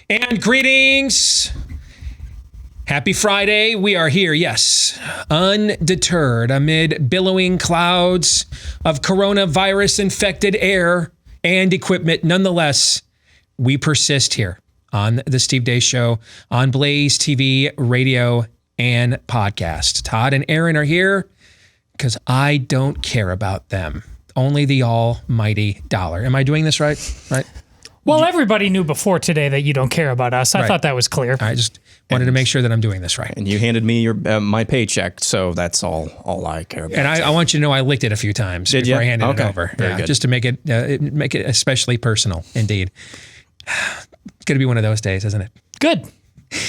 And greetings. Happy Friday. We are here, yes, undeterred amid billowing clouds of coronavirus-infected air and equipment. Nonetheless, we persist here on the Steve Deace Show on BlazeTV, radio, and podcast. Todd and Aaron are here because I don't care about them. Only the almighty dollar. Am I doing this right? Right? Well, everybody knew before today that you don't care about us. I thought that was clear. I just wanted to make sure that I'm doing this right. And you handed me your my paycheck, so that's all I care about. And I want you to know I licked it a few times before I handed it over. Very good. Just to make it especially personal, indeed. It's going to be one of those days, isn't it? Good.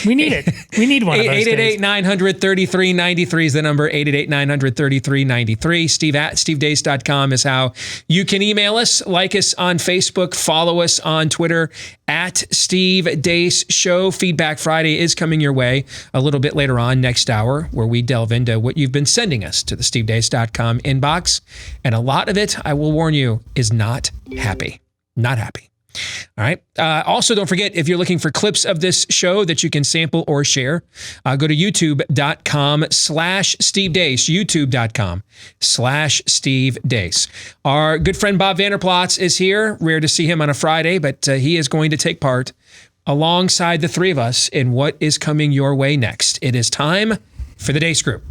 We need it. We need one of those days. 888-900-3393 is the number. 888-900-3393. Steve at stevedeace.com is how you can email us. Like us on Facebook. Follow us on Twitter at Steve Deace Show. Feedback Friday is coming your way a little bit later on next hour, where we delve into what you've been sending us to the stevedeace.com inbox. And a lot of it, I will warn you, is not happy. Not happy. All right. Also, don't forget, if you're looking for clips of this show that you can sample or share, go to youtube.com/Steve Deace, youtube.com/Steve Deace. Our good friend Bob Vander Plaats is here. Rare to see him on a Friday, but he is going to take part alongside the three of us in what is coming your way next. It is time for the Deace Group.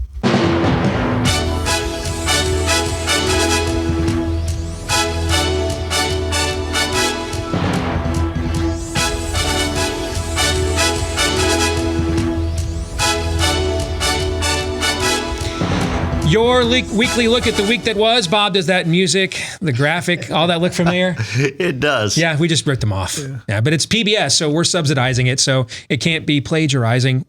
Your weekly look at the week that was. Bob, does that music, the graphic, all that look familiar? It does. Yeah, we just ripped them off. Yeah, but it's PBS, so we're subsidizing it, so it can't be plagiarizing.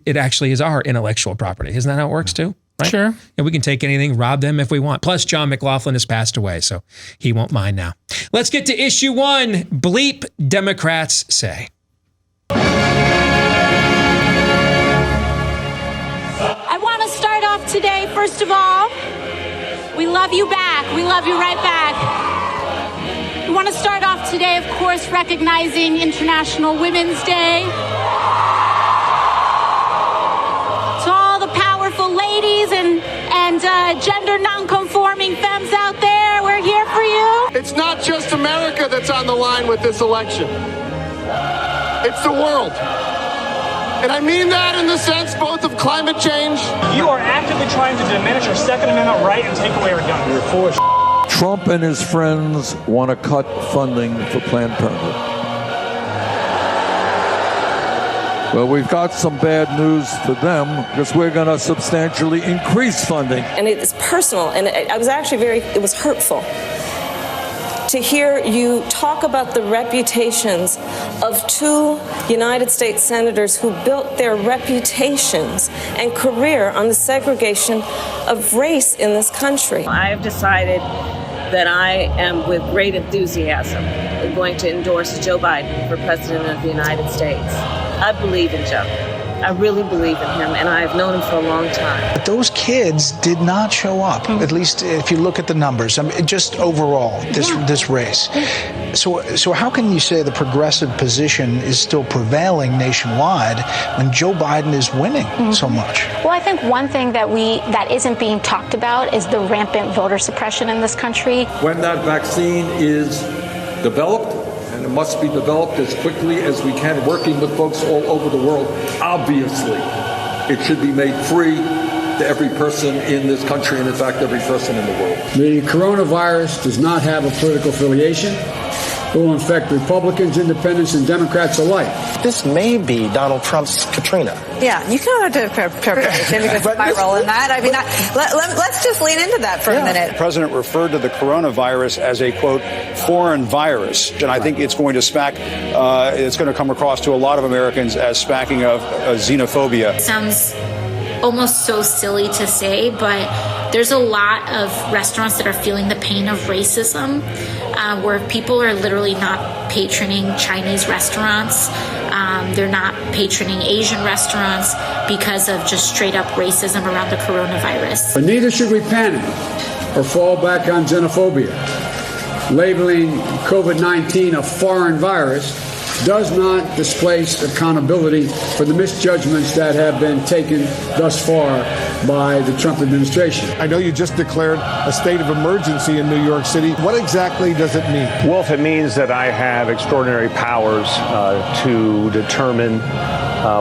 It actually is our intellectual property. Isn't that how it works too? Right? Sure. And we can take anything, rob them if we want. Plus, John McLaughlin has passed away, so he won't mind now. Let's get to issue one. Bleep Democrats say. Today, first of all, we love you back. We love you right back. We want to start off today, of course, recognizing International Women's Day. To all the powerful ladies and gender non-conforming femmes out there, we're here for you. It's not just America that's on the line with this election. It's the world. And I mean that in the sense both of climate change. You are actively trying to diminish our Second Amendment right and take away our guns. You're full of Trump and his friends want to cut funding for Planned Parenthood. Well, we've got some bad news for them because we're going to substantially increase funding. And it's personal, and it was hurtful to hear you talk about the reputations of two United States senators who built their reputations and career on the segregation of race in this country. I have decided that I am, with great enthusiasm, going to endorse Joe Biden for President of the United States. I believe in Joe. I really believe in him, and I've known him for a long time. But those kids did not show up, at least if you look at the numbers. I mean, just overall, this race. So how can you say the progressive position is still prevailing nationwide when Joe Biden is winning so much? Well, I think one thing that isn't being talked about is the rampant voter suppression in this country. When that vaccine is developed, and it must be developed as quickly as we can, working with folks all over the world. Obviously, it should be made free to every person in this country, and in fact, every person in the world. The coronavirus does not have a political affiliation. It will infect Republicans, Independents, and Democrats alike. This may be Donald Trump's Katrina. Yeah, you can have to preparation because of my role in that. I mean, let's just lean into that for a minute. The president referred to the coronavirus as a, quote, foreign virus. And I think it's going to it's going to come across to a lot of Americans as smacking of xenophobia. It sounds almost so silly to say, but there's a lot of restaurants that are feeling the pain of racism, where people are literally not patroning Chinese restaurants. They're not patroning Asian restaurants because of just straight up racism around the coronavirus. But neither should we panic or fall back on xenophobia. Labeling COVID-19 a foreign virus does not displace accountability for the misjudgments that have been taken thus far by the Trump administration. I know you just declared a state of emergency in New York City. What exactly does it mean? Wolf, it means that I have extraordinary powers to determine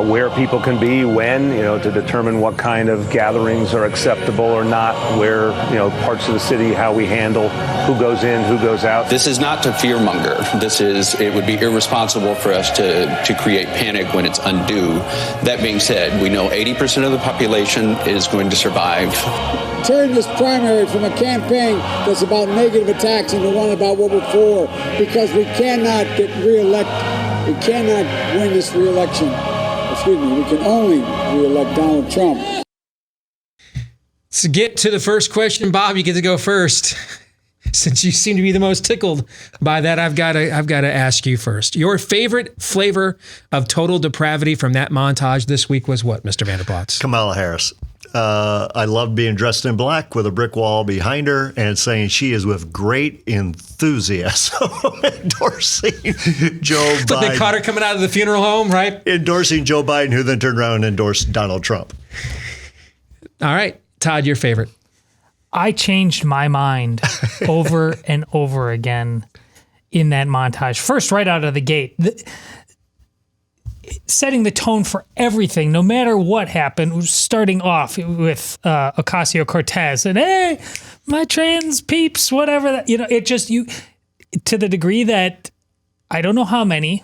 where people can be, when, to determine what kind of gatherings are acceptable or not, where, parts of the city, how we handle who goes in, who goes out. This is not to fearmonger. It would be irresponsible for us to create panic when it's undue. That being said, we know 80% of the population is going to survive. Turn this primary from a campaign that's about negative attacks into one about what we're for, because we cannot get reelected. We cannot win this reelection. Excuse me, we can only reelect Donald Trump. To get to the first question, Bob, you get to go first. Since you seem to be the most tickled by that, I've got to ask you first. Your favorite flavor of total depravity from that montage this week was what, Mr. Vander Plaats? Kamala Harris. I love being dressed in black with a brick wall behind her and saying she is with great enthusiasm endorsing Joe Biden. But they caught her coming out of the funeral home, right? Endorsing Joe Biden, who then turned around and endorsed Donald Trump. All right. Todd, your favorite. I changed my mind over and over again in that montage. First, right out of the gate, setting the tone for everything, no matter what happened, starting off with Ocasio-Cortez and, hey, my trans peeps, whatever. That, it just, to the degree that I don't know how many,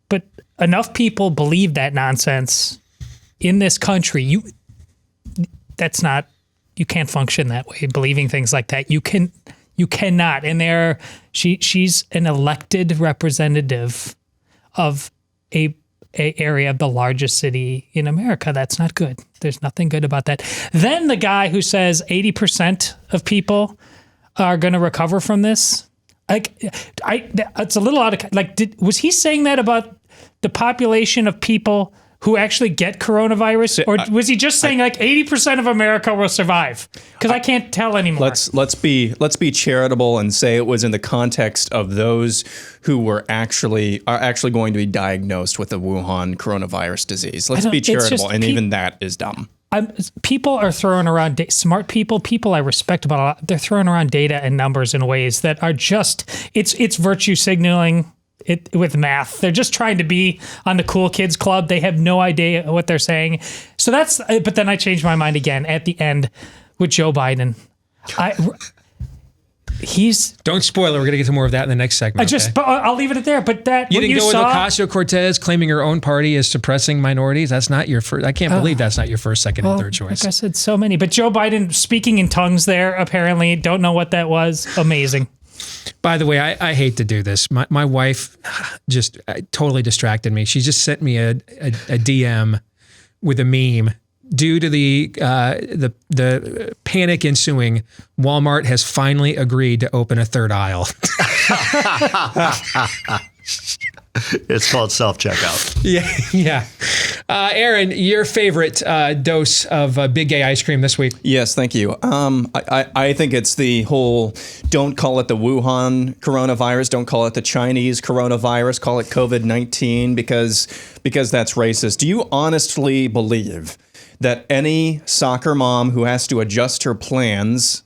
but enough people believe that nonsense in this country. You can't function that way, believing things like that. You cannot. And she's an elected representative of a area of the largest city in America. That's not good. There's nothing good about that. Then the guy who says 80% of people are going to recover from this. It's a little out of, was he saying that about the population of people who actually get coronavirus, or was he just saying 80% of America will survive? Because I can't tell anymore. Let's be charitable and say it was in the context of those who are actually going to be diagnosed with the Wuhan coronavirus disease. Let's be charitable, and even that is dumb. People are throwing around smart people I respect about a lot. They're throwing around data and numbers in ways that are just it's virtue signaling. With math, they're just trying to be on the cool kids club. They have no idea what they're saying. So but then I changed my mind again at the end with Joe Biden. Don't spoil it. We're going to get to more of that in the next segment. I'll leave it at there. But that you didn't go with Ocasio-Cortez claiming her own party is suppressing minorities. That's not your first. I can't believe that's not your first, second, and third choice. Like I said, so many. But Joe Biden speaking in tongues there, apparently, don't know what that was. Amazing. By the way, I hate to do this. My wife just totally distracted me. She just sent me a DM with a meme. Due to the panic ensuing, Walmart has finally agreed to open a third aisle. It's called self-checkout. Yeah. Aaron, your favorite dose of Big Gay ice cream this week? Yes, thank you. I think it's the whole, don't call it the Wuhan coronavirus, don't call it the Chinese coronavirus, call it COVID-19 because that's racist. Do you honestly believe that any soccer mom who has to adjust her plans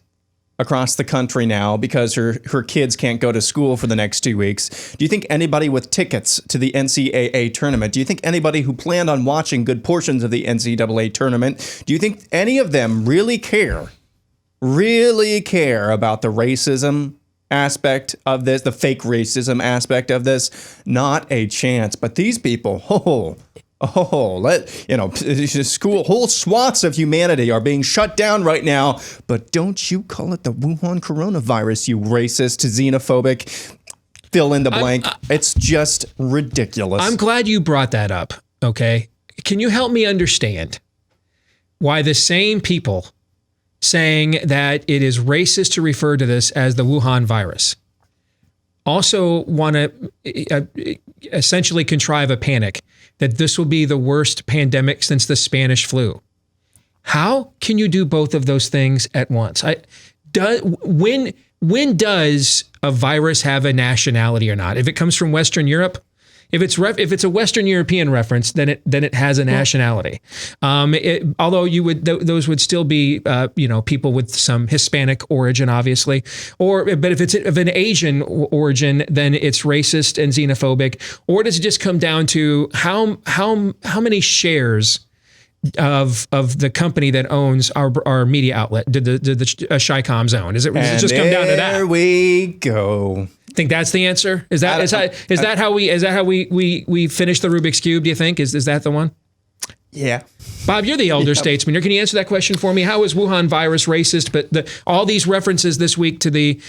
across the country now because her kids can't go to school for the next 2 weeks, do you think anybody with tickets to the NCAA tournament, do you think anybody who planned on watching good portions of the NCAA tournament, do you think any of them really care about the racism aspect of this, the fake racism aspect of this? Not a chance. But these people, whole swaths of humanity are being shut down right now. But don't you call it the Wuhan coronavirus, you racist, xenophobic, fill in the blank. It's just ridiculous. I'm glad you brought that up, okay? Can you help me understand why the same people saying that it is racist to refer to this as the Wuhan virus also want to essentially contrive a panic that this will be the worst pandemic since the Spanish flu? How can you do both of those things at once? When does a virus have a nationality or not? If it comes from Western Europe, If it's a Western European reference, then it has a nationality. Although those would still be people with some Hispanic origin, obviously. But if it's of an Asian origin, then it's racist and xenophobic. Or does it just come down to how many shares of the company that owns our media outlet did the Chi-Coms own? Does it just come down to that? There we go. Think that's the answer? Is that how we finish the Rubik's Cube? Do you think is that the one? Yeah. Bob, you're the elder statesman. Can you answer that question for me? How is Wuhan virus racist? But all these references this week to the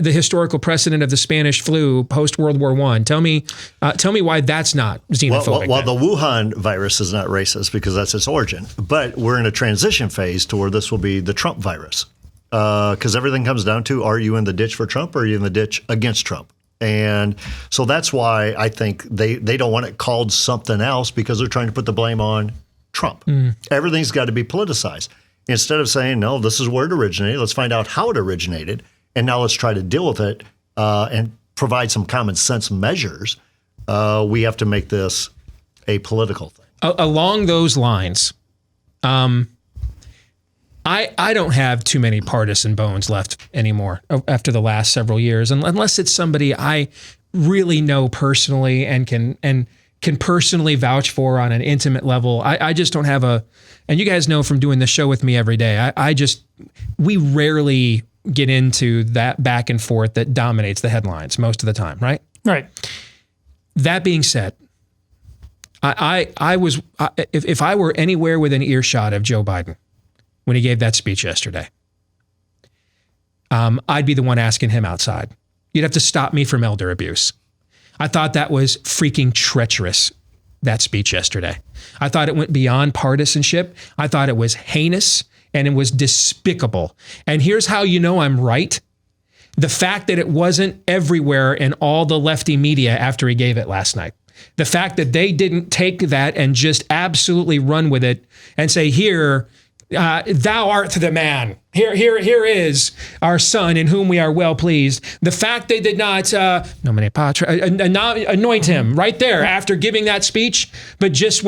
historical precedent of the Spanish flu post World War I. Tell me why that's not xenophobic. Well, the Wuhan virus is not racist because that's its origin. But we're in a transition phase to where this will be the Trump virus. Because everything comes down to, are you in the ditch for Trump or are you in the ditch against Trump? And so that's why I think they don't want it called something else, because they're trying to put the blame on Trump. Everything's got to be politicized. Instead of saying, no, this is where it originated, let's find out how it originated, and now let's try to deal with it and provide some common sense measures, we have to make this a political thing. Along those lines, I don't have too many partisan bones left anymore after the last several years, unless it's somebody I really know personally and can personally vouch for on an intimate level. I just don't have and you guys know from doing this show with me every day, we rarely get into that back and forth that dominates the headlines most of the time, right? Right. That being said, if I were anywhere within earshot of Joe Biden when he gave that speech yesterday, I'd be the one asking him outside. You'd have to stop me from elder abuse. I thought that was freaking treacherous, that speech yesterday. I thought it went beyond partisanship. I thought it was heinous and it was despicable. And here's how you know I'm right. The fact that it wasn't everywhere in all the lefty media after he gave it last night. The fact that they didn't take that and just absolutely run with it and say, here, thou art the man. Here is our son in whom we are well pleased. The fact they did not nomine patre, anoint him right there after giving that speech, but just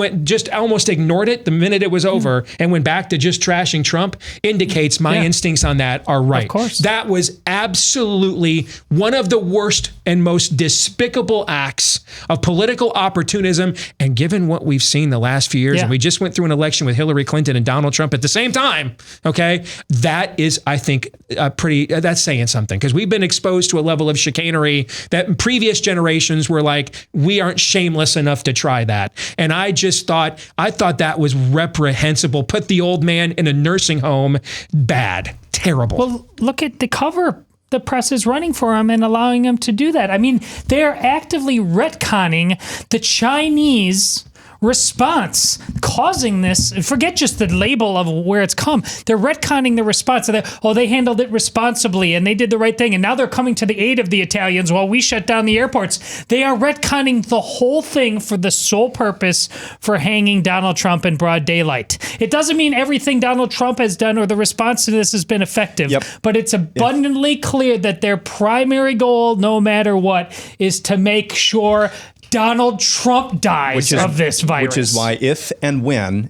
almost ignored it the minute it was over and went back to just trashing Trump, indicates my instincts on that are right. Of course. That was absolutely one of the worst and most despicable acts of political opportunism. And given what we've seen the last few years, and we just went through an election with Hillary Clinton and Donald Trump at the same time, okay, that is, I think, that's saying something, because we've been exposed to a level of chicanery that in previous generations were like, we aren't shameless enough to try that. And I thought that was reprehensible. Put the old man in a nursing home. Bad. Terrible. Well, look at the cover the press is running for him and allowing him to do that. I mean, they're actively retconning the Chinese response, causing this. Forget just the label of where it's come. They're retconning the response. They handled it responsibly and they did the right thing, and now they're coming to the aid of the Italians while we shut down the airports. They are retconning the whole thing for the sole purpose for hanging Donald Trump in broad daylight. It doesn't mean everything Donald Trump has done or the response to this has been effective, but it's abundantly clear that their primary goal, no matter what, is to make sure Donald Trump dies of this virus. Which is why if and when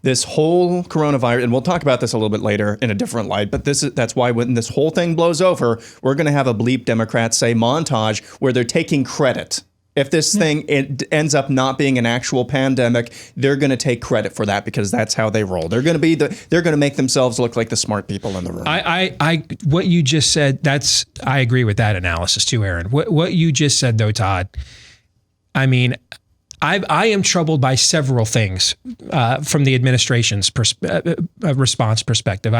this whole coronavirus, and we'll talk about this a little bit later in a different light, but that's why when this whole thing blows over, we're going to have a bleep Democrats say montage where they're taking credit. If this thing ends up not being an actual pandemic, they're going to take credit for that, because that's how they roll. They're going to make themselves look like the smart people in the room. What you just said, I agree with that analysis too, Aaron. What you just said though, Todd, I mean, I am troubled by several things from the administration's response perspective.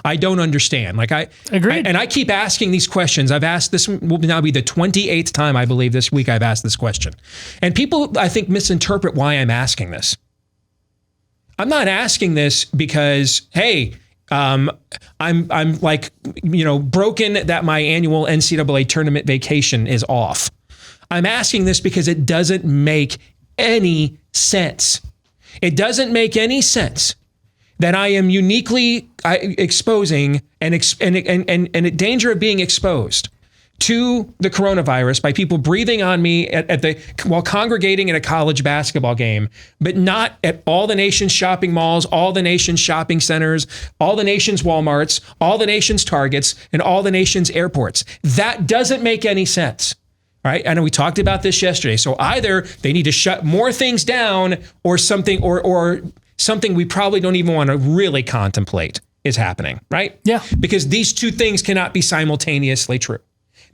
I don't understand. I agree, and I keep asking these questions. I've asked this will now be the 28th time I believe this week I've asked this question, and people I think misinterpret why I'm asking this. I'm not asking this because I'm like broken that my annual NCAA tournament vacation is off. I'm asking this because it doesn't make any sense. It doesn't make any sense that I am uniquely exposing and in danger of being exposed to the coronavirus by people breathing on me while congregating at a college basketball game, but not at all the nation's shopping malls, all the nation's shopping centers, all the nation's Walmarts, all the nation's Targets, and all the nation's airports. That doesn't make any sense. All right. I know we talked about this yesterday. So either they need to shut more things down or something, or something we probably don't even want to really contemplate is happening. Right. Yeah. Because these two things cannot be simultaneously true.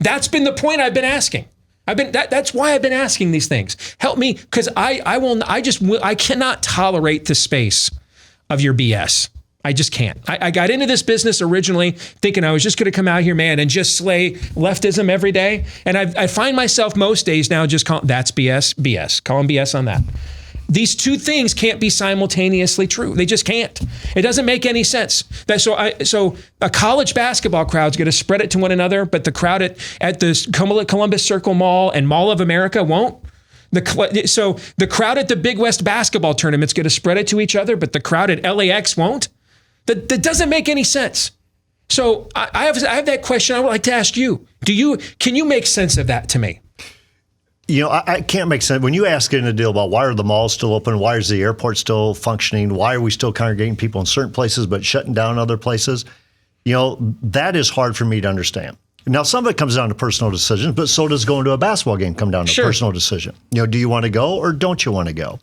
That's been the point I've been asking. That's why I've been asking these things. Help me, because I cannot tolerate the space of your BS. I just can't. I got into this business originally thinking I was just going to come out here, man, and just slay leftism every day. And I find myself most days now just calling that's BS. Calling BS on that. These two things can't be simultaneously true. They just can't. It doesn't make any sense. So a college basketball crowd's going to spread it to one another, but the crowd at the Columbus Circle Mall and Mall of America won't. So the crowd at the Big West basketball tournament's going to spread it to each other, but the crowd at LAX won't. That doesn't make any sense. So I have that question I would like to ask you. Can you make sense of that to me? You know, I can't make sense. When you ask in a deal about why are the malls still open, why is the airport still functioning, why are we still congregating people in certain places but shutting down other places, you know, that is hard for me to understand. Now, some of it comes down to personal decisions, but so does going to a basketball game come down to a personal decision. You know, do you want to go or don't you want to go?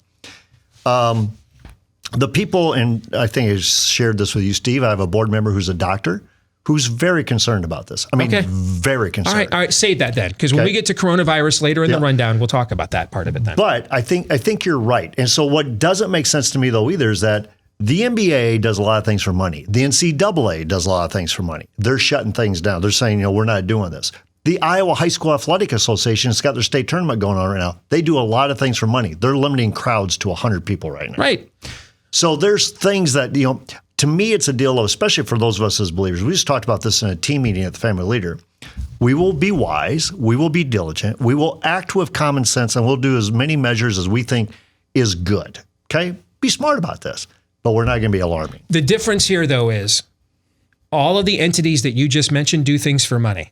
The people, and I think I shared this with you, Steve, I have a board member who's a doctor who's very concerned about this. I mean, very concerned. All right, save that then, because when we get to coronavirus later in the rundown, we'll talk about that part of it then. But I think you're right. And so what doesn't make sense to me, though, either is that the NBA does a lot of things for money. The NCAA does a lot of things for money. They're shutting things down. They're saying, you know, we're not doing this. The Iowa High School Athletic Association has got their state tournament going on right now. They do a lot of things for money. They're limiting crowds to 100 people right now. Right. So there's things that, you know, to me, it's a deal of, especially for those of us as believers, we just talked about this in a team meeting at the Family Leader. We will be wise. We will be diligent. We will act with common sense, and we'll do as many measures as we think is good. Okay? Be smart about this, but we're not going to be alarming. The difference here, though, is all of the entities that you just mentioned do things for money,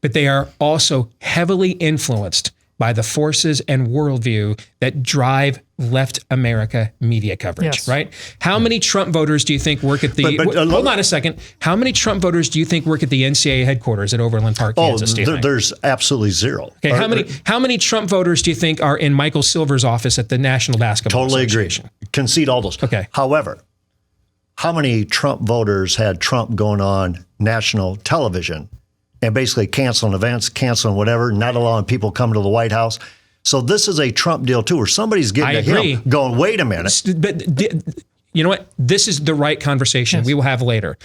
but they are also heavily influenced by the forces and worldview that drive left America media coverage, right? How many Trump voters do you think work at the, hold on a second. How many Trump voters do you think work at the NCAA headquarters at Overland Park, Kansas? There's absolutely zero. Okay, how many Trump voters do you think are in Michael Silver's office at the National Basketball Association? Agree. Concede all those. Okay. However, how many Trump voters had Trump going on national television and basically canceling events, canceling whatever, not allowing people come to the White House? So this is a Trump deal too, where somebody's getting to him going, wait a minute. But you know what? This is the right conversation we will have later.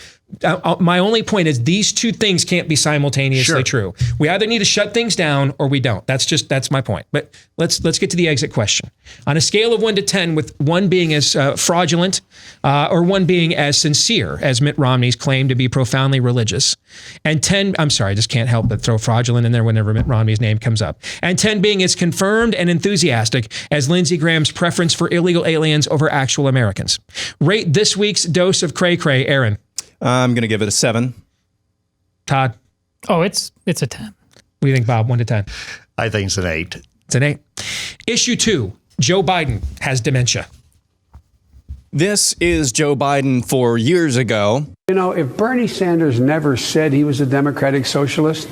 My only point is these two things can't be simultaneously true. We either need to shut things down or we don't. That's my point. But let's get to the exit question. On a scale of 1 to 10, with 1 being as fraudulent or 1 being as sincere as Mitt Romney's claim to be profoundly religious, and 10, I'm sorry, I just can't help but throw fraudulent in there whenever Mitt Romney's name comes up, and 10 being as confirmed and enthusiastic as Lindsey Graham's preference for illegal aliens over actual Americans. Rate this week's dose of cray-cray, Aaron. I'm going to give it a 7. Todd? Oh, it's a 10. What do you think, Bob? 1 to 10? I think it's an 8. It's an 8. Issue 2, Joe Biden has dementia. This is Joe Biden 4 years ago. You know, if Bernie Sanders never said he was a democratic socialist,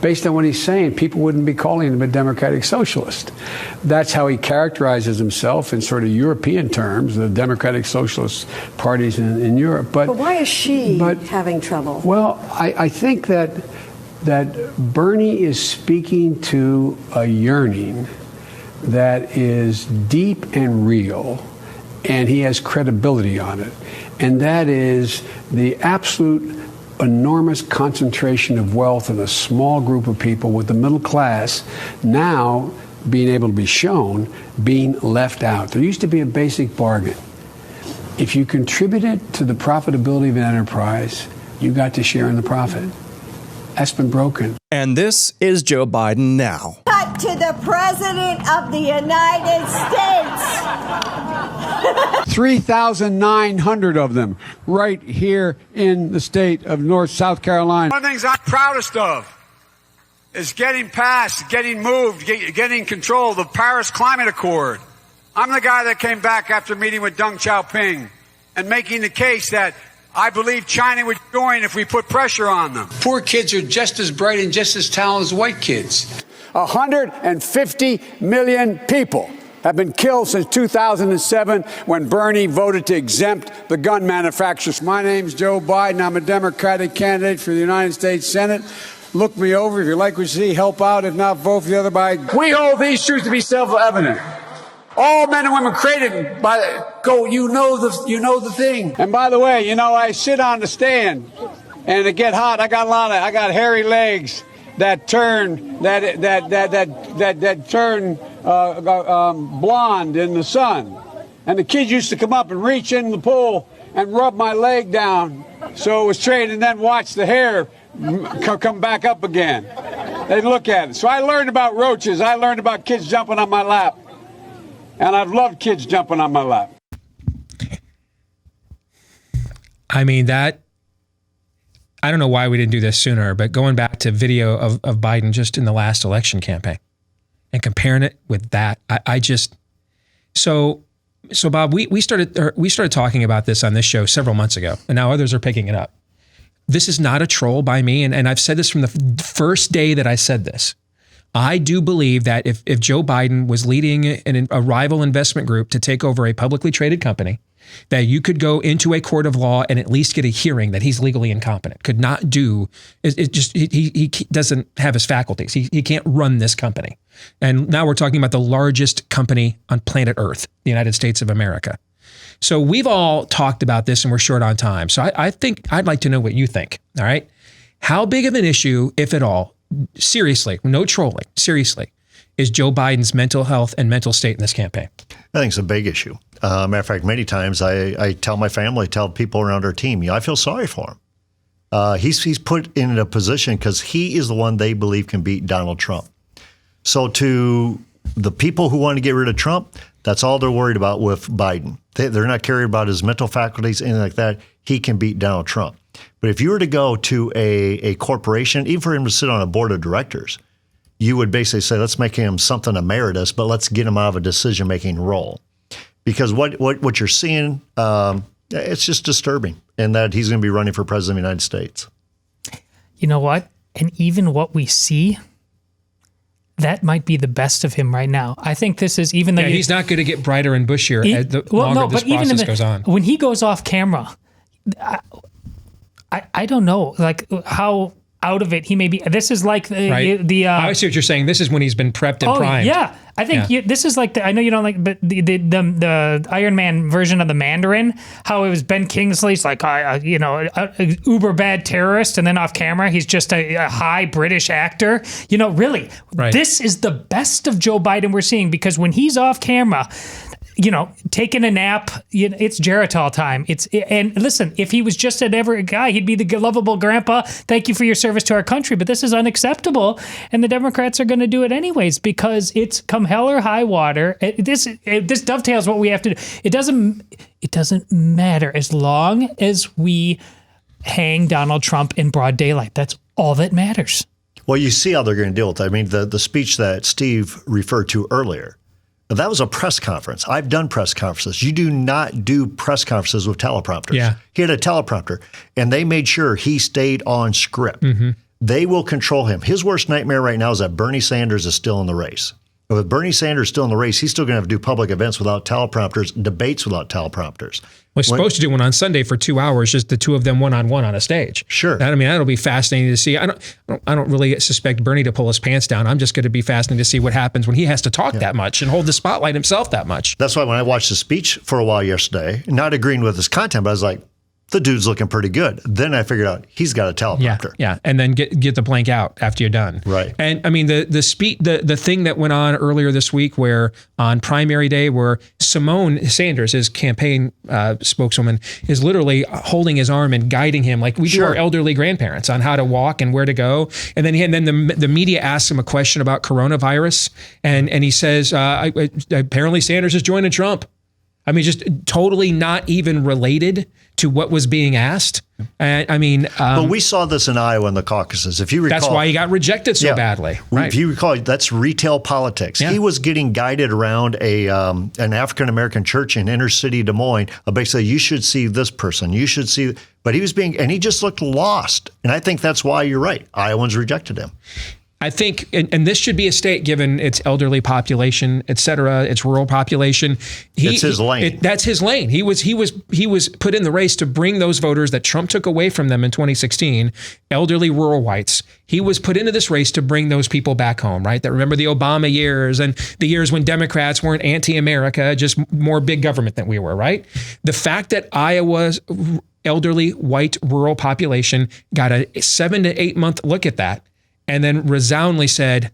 based on what he's saying, people wouldn't be calling him a democratic socialist. That's how he characterizes himself in sort of European terms, the democratic socialist parties in Europe. But why is she having trouble? Well, I think that Bernie is speaking to a yearning that is deep and real, and he has credibility on it. And that is the absolute enormous concentration of wealth in a small group of people, with the middle class now being able to be shown being left out. There used to be a basic bargain. If you contributed to the profitability of an enterprise, you got to share in the profit. That's been broken. And this is Joe Biden now. Cut to the President of the United States. 3,900 of them right here in the state of South Carolina. One of the things I'm proudest of is getting passed, getting moved, getting control of the Paris Climate Accord. I'm the guy that came back after meeting with Deng Xiaoping and making the case that I believe China would join if we put pressure on them. Poor kids are just as bright and just as talented as white kids. 150 million people have been killed since 2007 when Bernie voted to exempt the gun manufacturers. My name's Joe Biden. I'm a Democratic candidate for the United States Senate. Look me over. If you like what you see, help out. If not, vote for the other side. We hold these truths to be self-evident. All men and women created by you know the thing. And by the way, I sit on the stand and it get hot. I got hairy legs that turn blonde in the sun. And the kids used to come up and reach in the pool and rub my leg down so it was straight, and then watch the hair come back up again. They'd look at it. So I learned about roaches. I learned about kids jumping on my lap. And I've loved kids jumping on my lap. I mean, I don't know why we didn't do this sooner, but going back to video of Biden just in the last election campaign and comparing it with that, so Bob, we started talking about this on this show several months ago, and now others are picking it up. This is not a troll by me, and I've said this from the first day that I said this. I do believe that if Joe Biden was leading a rival investment group to take over a publicly traded company, that you could go into a court of law and at least get a hearing that he's legally incompetent. Could not do, he doesn't have his faculties. He can't run this company. And now we're talking about the largest company on planet Earth, the United States of America. So we've all talked about this and we're short on time. So I think I'd like to know what you think. All right. How big of an issue, if at all, seriously, no trolling, seriously, is Joe Biden's mental health and mental state in this campaign? I think it's a big issue. Matter of fact, many times I tell my family, tell people around our team, I feel sorry for him. He's put in a position because he is the one they believe can beat Donald Trump. So to the people who want to get rid of Trump, that's all they're worried about with Biden. They're not caring about his mental faculties, anything like that. He can beat Donald Trump. But if you were to go to a corporation, even for him to sit on a board of directors, you would basically say, let's make him something emeritus, but let's get him out of a decision-making role. Because what you're seeing, it's just disturbing, and that he's going to be running for president of the United States. You know what? And even what we see, that might be the best of him right now. I think this is, even though he's not going to get brighter and bushier as the longer this process goes on. When he goes off camera, I don't know, like how out of it he may be. This is like I see what you're saying. This is when he's been prepped and primed. Yeah, I think this is like I know you don't like, but the Iron Man version of the Mandarin, how it was Ben Kingsley's like uber bad terrorist, and then off camera he's just a high British actor. Really, this is the best of Joe Biden we're seeing, because when he's off camera, taking a nap, it's Geritol time. And listen, if he was just an every guy, he'd be the lovable grandpa. Thank you for your service to our country. But this is unacceptable. And the Democrats are going to do it anyways, because it's come hell or high water. This dovetails what we have to do. It doesn't matter as long as we hang Donald Trump in broad daylight. That's all that matters. Well, you see how they're going to deal with it. I mean, the speech that Steve referred to earlier, that was a press conference. I've done press conferences. You do not do press conferences with teleprompters. Yeah. He had a teleprompter, and they made sure he stayed on script. Mm-hmm. They will control him. His worst nightmare right now is that Bernie Sanders is still in the race. But with Bernie Sanders still in the race, he's still going to have to do public events without teleprompters, debates without teleprompters. We're supposed to do one on Sunday for 2 hours, just the two of them one-on-one on a stage. Sure. That'll be fascinating to see. I don't really suspect Bernie to pull his pants down. I'm just going to be fascinated to see what happens when he has to talk that much and hold the spotlight himself that much. That's why when I watched the speech for a while yesterday, not agreeing with his content, but I was like, the dude's looking pretty good. Then I figured out he's got a teleprompter. Yeah. And then get the blank out after you're done. Right. And I mean, the thing that went on earlier this week, where on primary day, where Simone Sanders, his campaign spokeswoman, is literally holding his arm and guiding him like we do our elderly grandparents on how to walk and where to go. And then the media asks him a question about coronavirus, and he says, apparently Sanders is joining Trump. I mean, just totally not even related to what was being asked. But we saw this in Iowa in the caucuses. If you recall, that's why he got rejected so badly. Right. If you recall, that's retail politics. Yeah. He was getting guided around an African American church in inner city Des Moines. Basically, you should see this person. You should see. But he was and he just looked lost. And I think that's why you're right. Iowans rejected him. I think, and this should be a state given its elderly population, et cetera, its rural population. It's his lane. That's his lane. He was put in the race to bring those voters that Trump took away from them in 2016, elderly rural whites. He was put into this race to bring those people back home, right? That remember the Obama years and the years when Democrats weren't anti-America, just more big government than we were, right? The fact that Iowa's elderly white rural population got a 7 to 8 month look at that, and then resoundingly said,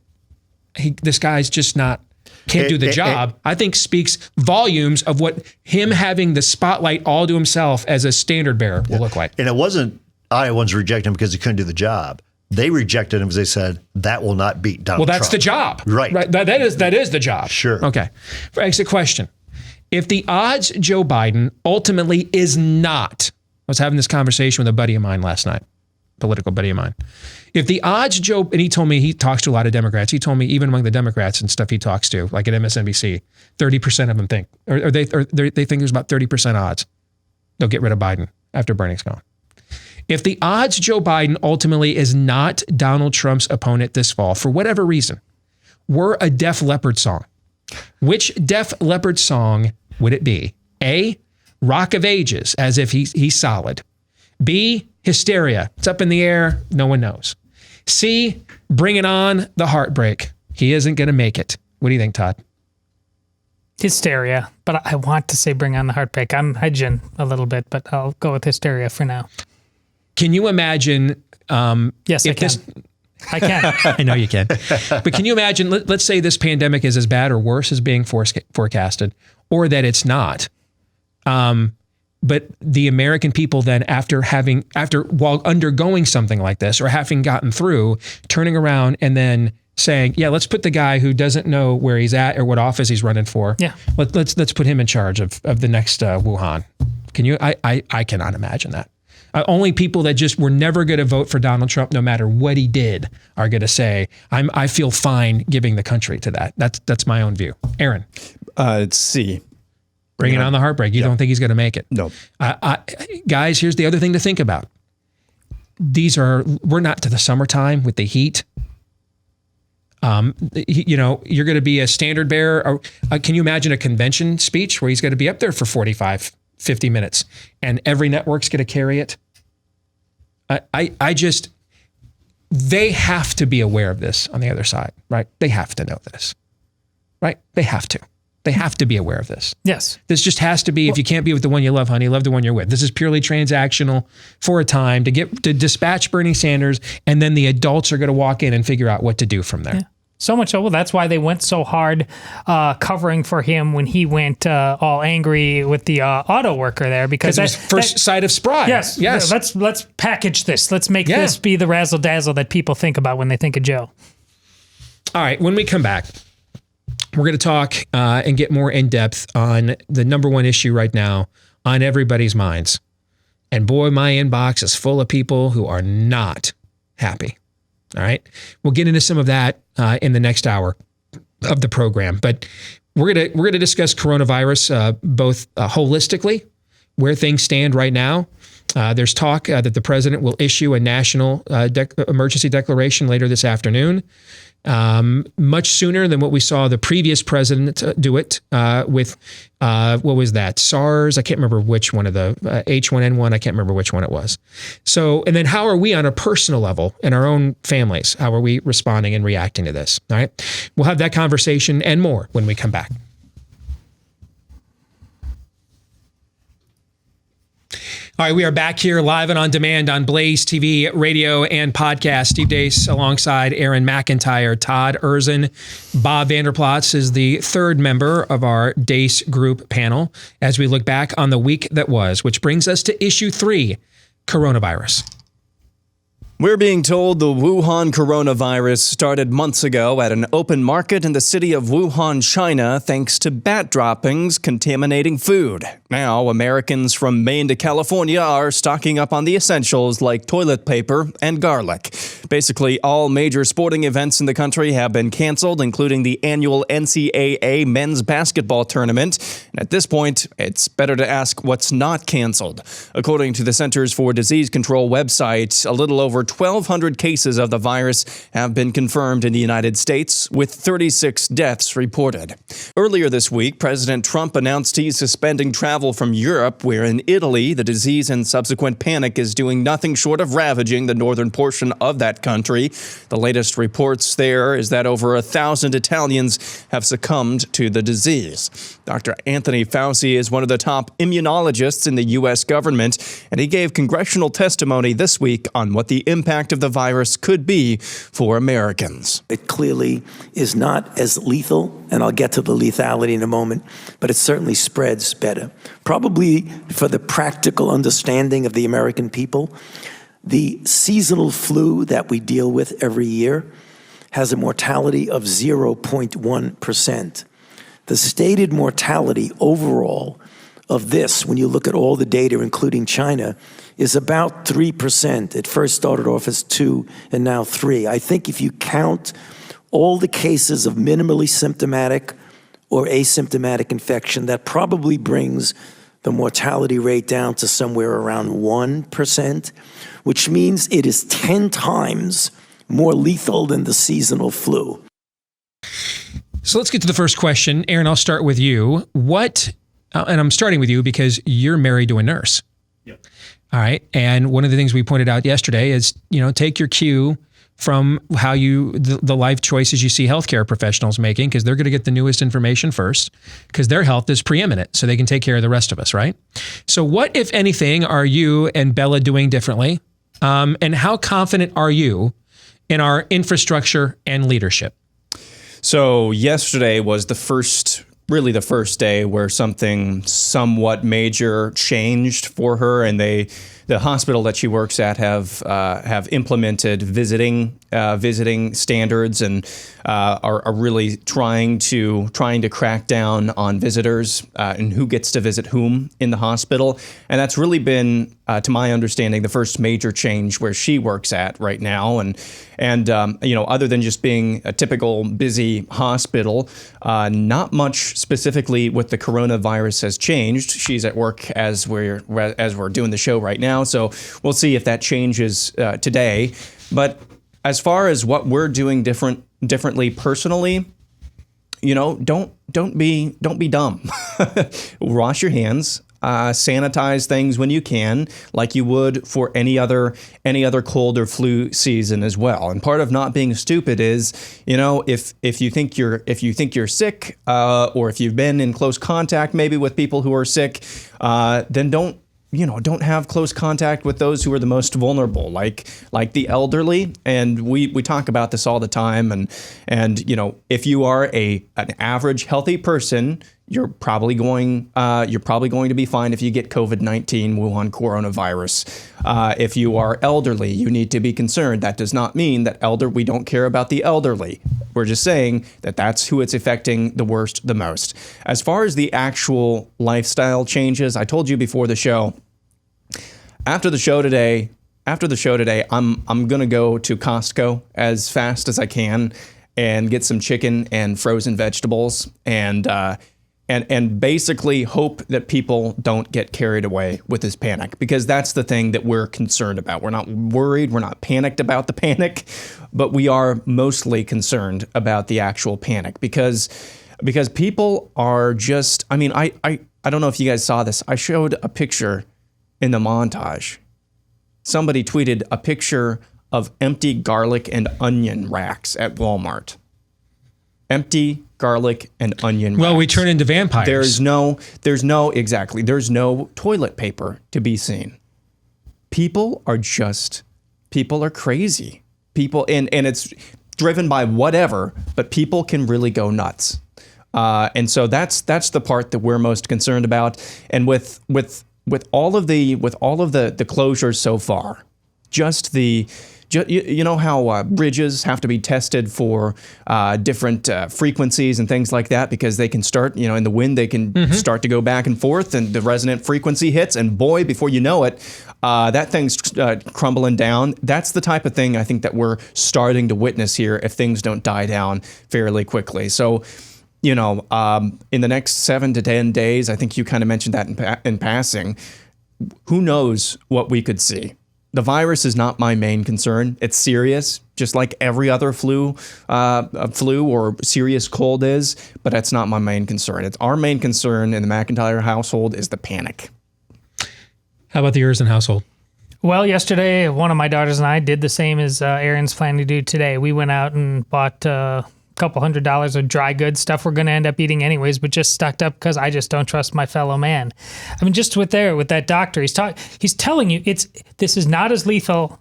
this guy's just can't do the job, I think speaks volumes of what him having the spotlight all to himself as a standard bearer will look like. And it wasn't Iowans rejecting him because he couldn't do the job. They rejected him because they said, that will not beat Donald Trump. Well, that's the job. Right. That is the job. Sure. Okay. Exit question. If the odds Joe Biden ultimately is not, I was having this conversation with a buddy of mine last night, political buddy of mine. If the odds and he told me he talks to a lot of Democrats. He told me even among the Democrats and stuff he talks to, like at MSNBC, 30% of them think, or they think there's about 30% odds they'll get rid of Biden after Bernie's gone. If the odds Joe Biden ultimately is not Donald Trump's opponent this fall, for whatever reason, were a Def Leppard song, which Def Leppard song would it be? A, Rock of Ages, as if he's solid. B, Hysteria, it's up in the air, no one knows. C, Bring It On, the Heartbreak. He isn't going to make it. What do you think, Todd? Hysteria, but I want to say Bring On the Heartbreak. I'm hedging a little bit, but I'll go with Hysteria for now. Can you imagine? Yes, I can. I can. I know you can. But can you imagine, let's say this pandemic is as bad or worse as being forecasted, or that it's not. But the American people then, while undergoing something like this or having gotten through, turning around and then saying, yeah, let's put the guy who doesn't know where he's at or what office he's running for. Yeah. Let's put him in charge of the next Wuhan. Can you? I cannot imagine that. Only people that just were never going to vote for Donald Trump, no matter what he did, are going to say, I feel fine giving the country to that. That's my own view. Aaron. It's C. Bring It On the Heartbreak. You don't think he's going to make it? No. Guys, here's the other thing to think about. We're not to the summertime with the heat. You're going to be a standard bearer. Can you imagine a convention speech where he's going to be up there for 45, 50 minutes and every network's going to carry it? They have to be aware of this on the other side, right? They have to know this, right? They have to. They have to be aware of this. Yes. This just has to be, if you can't be with the one you love, honey, love the one you're with. This is purely transactional for a time to dispatch Bernie Sanders, and then the adults are going to walk in and figure out what to do from there. Yeah. So much so, well, that's why they went so hard covering for him when he went all angry with the auto worker there, because it was first sight of Spry. Yes. Let's package this. Let's make this be the razzle dazzle that people think about when they think of Joe. All right. When we come back, we're going to talk and get more in depth on the number one issue right now on everybody's minds. And boy, my inbox is full of people who are not happy. All right. We'll get into some of that in the next hour of the program. But we're going to discuss coronavirus both holistically, where things stand right now. There's talk that the president will issue a national emergency declaration later this afternoon. Much sooner than what we saw the previous president do it with, what was that? SARS? I can't remember which one of the H1N1. I can't remember which one it was. So, and then how are we on a personal level in our own families? How are we responding and reacting to this? All right. We'll have that conversation and more when we come back. All right, we are back here live and on demand on Blaze TV, radio, and podcast. Steve Deace alongside Aaron McIntyre, Todd Erzin. Bob Vander Plaats is the third member of our Deace Group panel as we look back on the week that was, which brings us to issue 3, coronavirus. We're being told the Wuhan coronavirus started months ago at an open market in the city of Wuhan, China, thanks to bat droppings contaminating food. Now, Americans from Maine to California are stocking up on the essentials like toilet paper and garlic. Basically, all major sporting events in the country have been canceled, including the annual NCAA men's basketball tournament. And at this point, it's better to ask what's not canceled. According to the Centers for Disease Control website, a little over 1,200 cases of the virus have been confirmed in the United States, with 36 deaths reported. Earlier this week, President Trump announced he's suspending travel from Europe, where in Italy, the disease and subsequent panic is doing nothing short of ravaging the northern portion of that country. The latest reports there is that over 1,000 Italians have succumbed to the disease. Dr. Anthony Fauci is one of the top immunologists in the U.S. government, and he gave congressional testimony this week on what the impact of the virus could be for Americans. It clearly is not as lethal, and I'll get to the lethality in a moment, but it certainly spreads better. Probably for the practical understanding of the American people, the seasonal flu that we deal with every year has a mortality of 0.1%. The stated mortality overall of this, when you look at all the data, including China, is about 3%. It first started off as 2 and now 3. I think if you count all the cases of minimally symptomatic or asymptomatic infection, that probably brings the mortality rate down to somewhere around 1%, which means it is 10 times more lethal than the seasonal flu. So let's get to the first question. Aaron, I'll start with you. And I'm starting with you because you're married to a nurse. Yep. All right. And one of the things we pointed out yesterday is, take your cue from how the life choices you see healthcare professionals making, because they're going to get the newest information first, because their health is preeminent, so they can take care of the rest of us, right? So what, if anything, are you and Bella doing differently? And how confident are you in our infrastructure and leadership? So yesterday was the first day where something somewhat major changed for her, and the hospital that she works at have implemented visiting standards and are really trying to crack down on visitors and who gets to visit whom in the hospital. And that's really been, to my understanding, the first major change where she works at right now. And other than just being a typical busy hospital, not much specifically with the coronavirus has changed. She's at work as we're doing the show right now, so we'll see if that changes today. But as far as what we're doing differently personally, don't be dumb. Wash your hands. Sanitize things when you can, like you would for any other cold or flu season as well. And part of not being stupid is, if you think you're sick, or if you've been in close contact maybe with people who are sick, then don't have close contact with those who are the most vulnerable, like the elderly. And we talk about this all the time. And if you are an average healthy person, you're probably going to be fine if you get COVID-19, Wuhan coronavirus. If you are elderly, you need to be concerned. That does not mean that we don't care about the elderly. We're just saying that that's who it's affecting the worst, the most. As far as the actual lifestyle changes, I told you before the show, after the show today, I'm going to go to Costco as fast as I can and get some chicken and frozen vegetables and basically hope that people don't get carried away with this panic, because that's the thing that we're concerned about. We're not worried. We're not panicked about the panic, but we are mostly concerned about the actual panic because people are just, I don't know if you guys saw this. I showed a picture in the montage. Somebody tweeted a picture of empty garlic and onion racks at Walmart. Empty garlic and onion racks. Well, we turn into vampires. There's no toilet paper to be seen. People are crazy. People, and it's driven by whatever, but people can really go nuts. And so that's the part that we're most concerned about. And with all of the closures so far, just the You know how bridges have to be tested for different frequencies and things like that, because they can start, in the wind, they can start to go back and forth, and the resonant frequency hits, and boy, before you know it, that thing's crumbling down. That's the type of thing I think that we're starting to witness here if things don't die down fairly quickly. So, in the next 7 to 10 days, I think you kind of mentioned that in passing, who knows what we could see. The virus is not my main concern. It's serious, just like every other flu or serious cold is, but that's not my main concern. It's our main concern in the McIntyre household is the panic. How about the Urson household? Well, yesterday, one of my daughters and I did the same as Aaron's planning to do today. We went out and bought a couple $100 of dry goods, stuff we're going to end up eating anyways, but just stocked up because I just don't trust my fellow man. I mean, just with that doctor, he's telling you this is not as lethal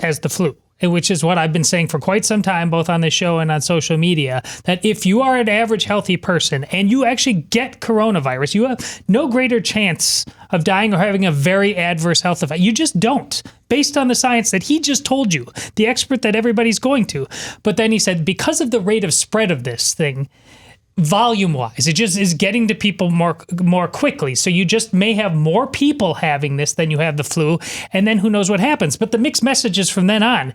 as the flu, which is what I've been saying for quite some time, both on this show and on social media, that if you are an average healthy person and you actually get coronavirus, you have no greater chance of dying or having a very adverse health effect. You just don't, based on the science that he just told you, the expert that everybody's going to. But then he said, because of the rate of spread of this thing, volume-wise, it just is getting to people more quickly. So you just may have more people having this than you have the flu, and then who knows what happens. But the mixed messages from then on,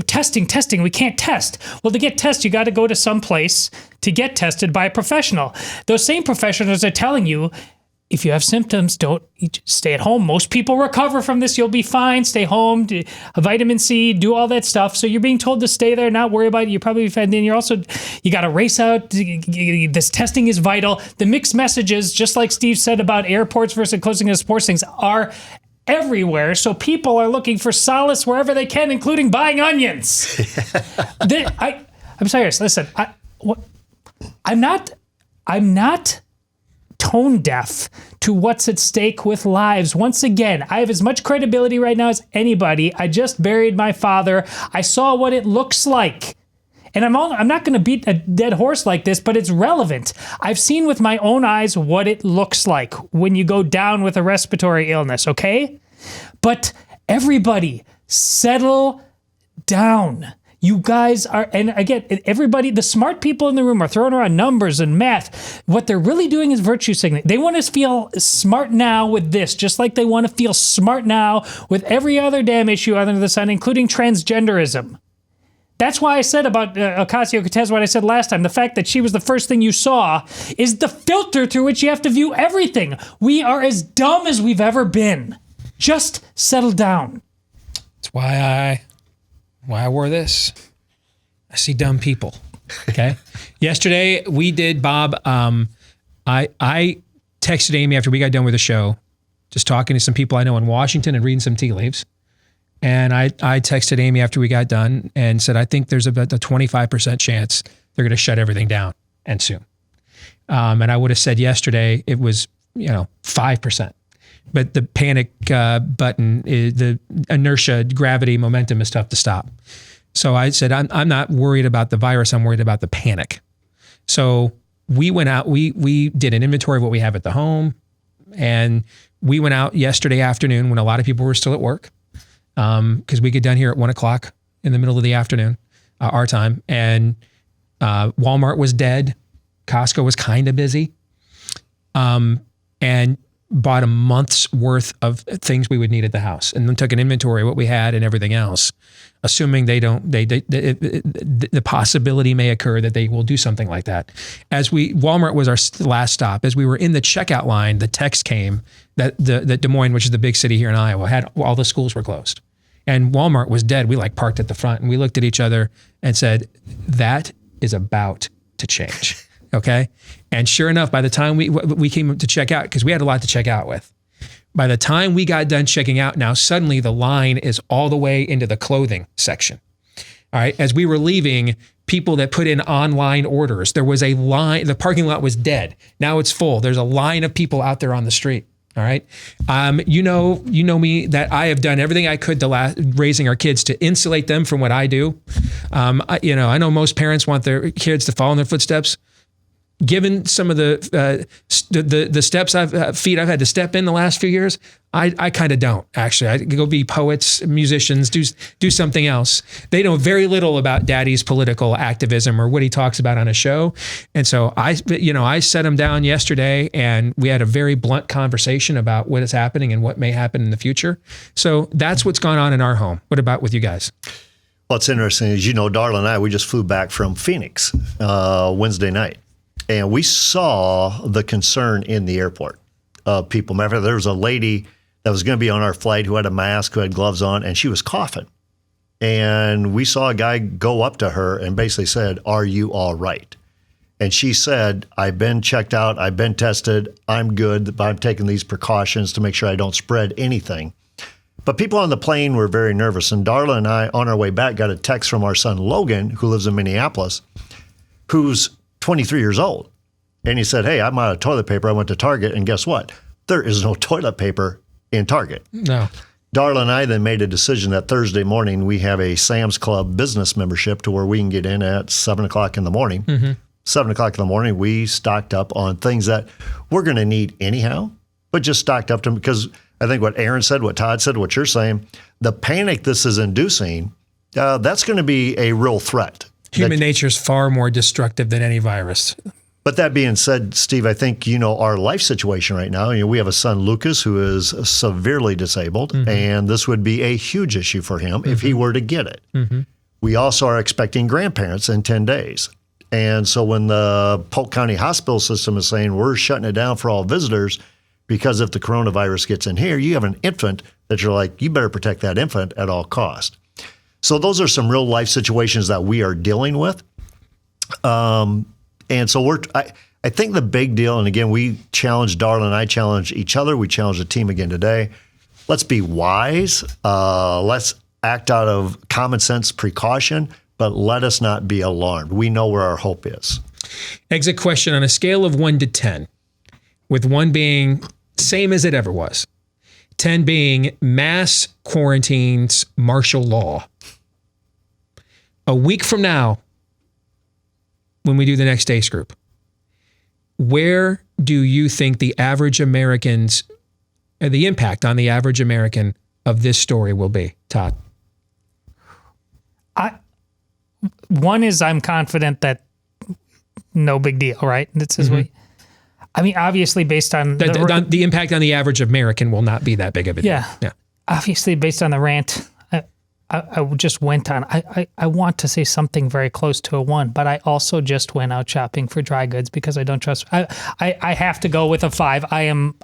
testing, we can't test. Well, to get tested, you got to go to some place to get tested by a professional. Those same professionals are telling you, if you have symptoms, don't stay at home. Most people recover from this. You'll be fine. Stay home, do vitamin C, do all that stuff. So you're being told to stay there, not worry about it. You're probably fed in. You got to race out. This testing is vital. The mixed messages, just like Steve said about airports versus closing of sports things, are everywhere. So people are looking for solace wherever they can, including buying onions. I'm serious. Listen, I'm not tone deaf to what's at stake with lives. Once again, I have as much credibility right now as anybody. I just buried my father. I saw what it looks like. And I'm not going to beat a dead horse like this, but it's relevant. I've seen with my own eyes what it looks like when you go down with a respiratory illness, okay? But everybody, settle down. You guys are, and again, everybody, the smart people in the room are throwing around numbers and math. What they're really doing is virtue signaling. They want to feel smart now with this, just like they want to feel smart now with every other damn issue under the sun, including transgenderism. That's why I said about Ocasio-Cortez what I said last time. The fact that she was the first thing you saw is the filter through which you have to view everything. We are as dumb as we've ever been. Just settle down. That's why I wore this. I see dumb people. Okay. Yesterday we did, Bob. I texted Amy after we got done with the show, just talking to some people I know in Washington and reading some tea leaves. And I texted Amy after we got done and said, I think there's about a 25% chance they're going to shut everything down and soon. And I would have said yesterday it was, 5%. But the panic button, the inertia, gravity, momentum is tough to stop. So I said, I'm not worried about the virus. I'm worried about the panic. So we went out, we did an inventory of what we have at the home. And we went out yesterday afternoon when a lot of people were still at work. Because we get done here at 1:00 in the middle of the afternoon, our time. And Walmart was dead. Costco was kind of busy. And bought a month's worth of things we would need at the house, and then took an inventory of what we had and everything else, assuming the possibility may occur that they will do something like that. Walmart was our last stop. As we were in the checkout line, the text came that Des Moines, which is the big city here in Iowa, had all the schools were closed, and Walmart was dead. We parked at the front and we looked at each other and said, that is about to change. Okay. And sure enough, by the time we came to check out, because we had a lot to check out with, by the time we got done checking out, now suddenly the line is all the way into the clothing section. All right. As we were leaving, people that put in online orders, there was a line, the parking lot was dead. Now it's full. There's a line of people out there on the street. All right. You know me, that I have done everything I could to raising our kids to insulate them from what I do. I know most parents want their kids to follow in their footsteps. given some of the feet I've had to step in the last few years, I kind of don't, actually. I go be poets, musicians, do something else. They know very little about Daddy's political activism or what he talks about on a show. And so I set him down yesterday and we had a very blunt conversation about what is happening and what may happen in the future. So that's what's gone on in our home. What about with you guys? What's interesting is, Darla and I, we just flew back from Phoenix Wednesday night. And we saw the concern in the airport of people. Matter of fact, there was a lady that was going to be on our flight who had a mask, who had gloves on, and she was coughing. And we saw a guy go up to her and basically said, "Are you all right?" And she said, "I've been checked out. I've been tested. I'm good. But I'm taking these precautions to make sure I don't spread anything." But people on the plane were very nervous. And Darla and I, on our way back, got a text from our son, Logan, who lives in Minneapolis, who's 23 years old. And he said, "Hey, I'm out of toilet paper. I went to Target, and guess what? There is no toilet paper in Target." No. Darla and I then made a decision that Thursday morning we have a Sam's Club business membership to where we can get in at 7 o'clock in the morning. Mm-hmm. 7 o'clock in the morning, we stocked up on things that we're going to need anyhow, but just stocked up to them because I think what Aaron said, what Todd said, what you're saying, the panic this is inducing, that's going to be a real threat. Human nature is far more destructive than any virus. But that being said, Steve, I think our life situation right now. We have a son, Lucas, who is severely disabled, and this would be a huge issue for him if he were to get it. Mm-hmm. We also are expecting grandparents in 10 days. And so when the Polk County hospital system is saying we're shutting it down for all visitors because if the coronavirus gets in here, you have an infant that you're like, you better protect that infant at all cost. So those are some real life situations that we are dealing with. And so I think the big deal, and again, we challenge Darla and I challenge each other. We challenge the team again today. Let's be wise. Let's act out of common sense precaution, but let us not be alarmed. We know where our hope is. Exit question: on a scale of 1 to 10, with 1 being same as it ever was, 10 being mass quarantines, martial law. A week from now, when we do the next Deace Group, where do you think the average Americans, the impact on the average American of this story will be, Todd? One is I'm confident that no big deal, right? This is I mean, obviously based on the impact on the average American will not be that big of a deal. Yeah. Obviously based on the rant I just went on. I want to say something very close to a 1, but I also just went out shopping for dry goods because I don't trust. I have to go with a 5. I am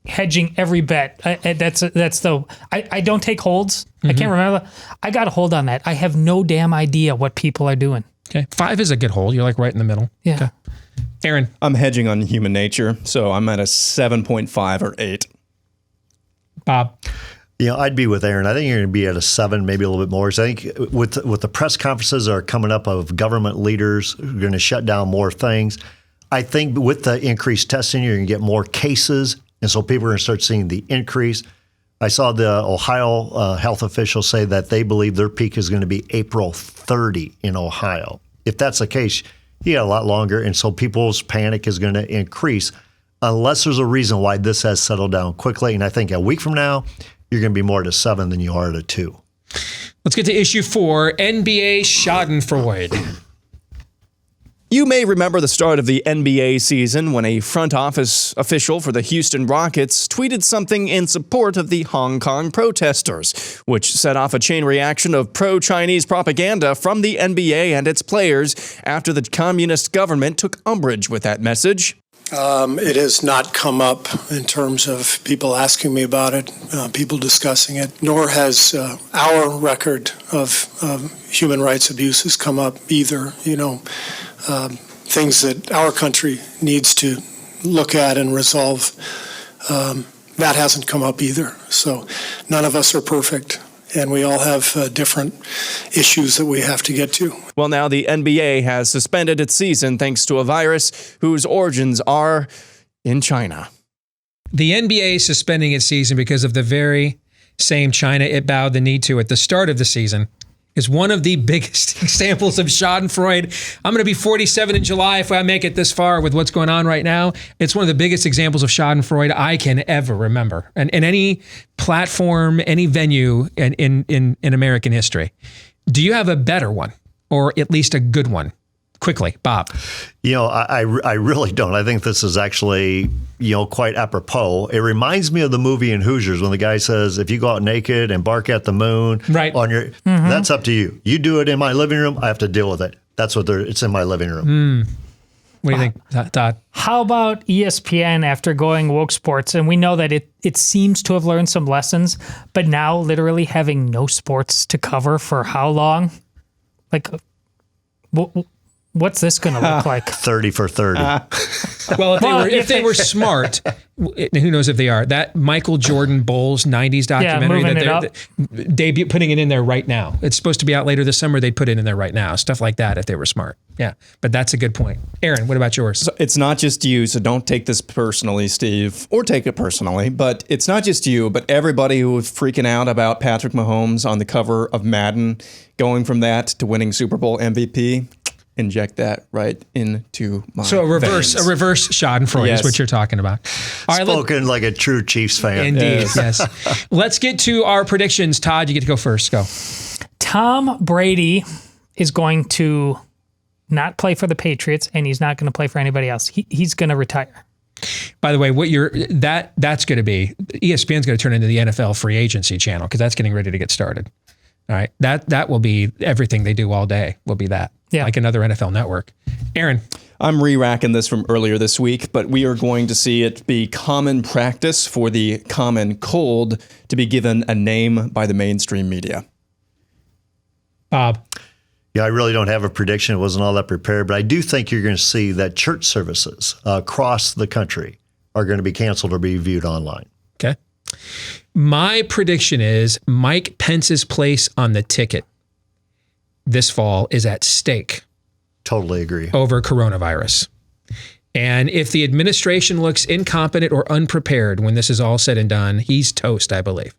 hedging every bet. I don't take holds. I can't remember. I got a hold on that. I have no damn idea what people are doing. Okay, 5 is a good hold. You're like right in the middle. Yeah. Okay. Aaron, I'm hedging on human nature, so I'm at a 7.5 or 8. Bob. I'd be with Aaron. I think you're going to be at a 7, maybe a little bit more. So I think with the press conferences that are coming up of government leaders who are going to shut down more things, I think with the increased testing, you're going to get more cases. And so people are going to start seeing the increase. I saw the Ohio health officials say that they believe their peak is going to be April 30 in Ohio. If that's the case, you got a lot longer. And so people's panic is going to increase unless there's a reason why this has settled down quickly. And I think a week from now, you're going to be more at a 7 than you are at a 2. Let's get to issue 4, NBA schadenfreude. You may remember the start of the NBA season when a front office official for the Houston Rockets tweeted something in support of the Hong Kong protesters, which set off a chain reaction of pro-Chinese propaganda from the NBA and its players after the communist government took umbrage with that message. It has not come up in terms of people asking me about it, people discussing it, nor has our record of human rights abuses come up either. Things that our country needs to look at and resolve, that hasn't come up either. So none of us are perfect. And we all have different issues that we have to get to. Well, now the NBA has suspended its season thanks to a virus whose origins are in China. The NBA is suspending its season because of the very same China it bowed the knee to at the start of the season is one of the biggest examples of schadenfreude. I'm going to be 47 in July if I make it this far with what's going on right now. It's one of the biggest examples of schadenfreude I can ever remember. And in any platform, any venue in American history. Do you have a better one, or at least a good one? Quickly, Bob. I really don't. I think this is actually, quite apropos. It reminds me of the movie in Hoosiers when the guy says, if you go out naked and bark at the moon, right, on your, that's up to you. You do it in my living room, I have to deal with it. That's what it's in my living room. What do you think, Todd? How about ESPN after going woke sports? And we know that it seems to have learned some lessons, but now literally having no sports to cover for how long? Like, what's this going to look like? 30 for 30. Well, if they were smart, who knows if they are? That Michael Jordan Bulls 90s documentary that they're debut putting it in there right now. It's supposed to be out later this summer. They'd put it in there right now. Stuff like that if they were smart. Yeah, but that's a good point. Aaron, what about yours? So it's not just you, so don't take this personally, Steve, or take it personally, but it's not just you, but everybody who was freaking out about Patrick Mahomes on the cover of Madden, going from that to winning Super Bowl MVP. Inject that right into my So a reverse schadenfreude is what you're talking about. All right, spoken like a true Chiefs fan. Indeed, yes. Let's get to our predictions. Todd, you get to go first. Go. Tom Brady is going to not play for the Patriots, and he's not going to play for anybody else. He's going to retire. By the way, that's going to be, ESPN's going to turn into the NFL free agency channel because that's getting ready to get started. All right, that will be everything they do all day. Will be that. Yeah. Like another NFL network. Aaron. I'm re-racking this from earlier this week, but we are going to see it be common practice for the common cold to be given a name by the mainstream media. Bob. Yeah, I really don't have a prediction. It wasn't all that prepared, but I do think you're going to see that church services across the country are going to be canceled or be viewed online. Okay. My prediction is Mike Pence's place on the ticket this fall is at stake. Totally agree. Over coronavirus. And if the administration looks incompetent or unprepared when this is all said and done, he's toast, I believe.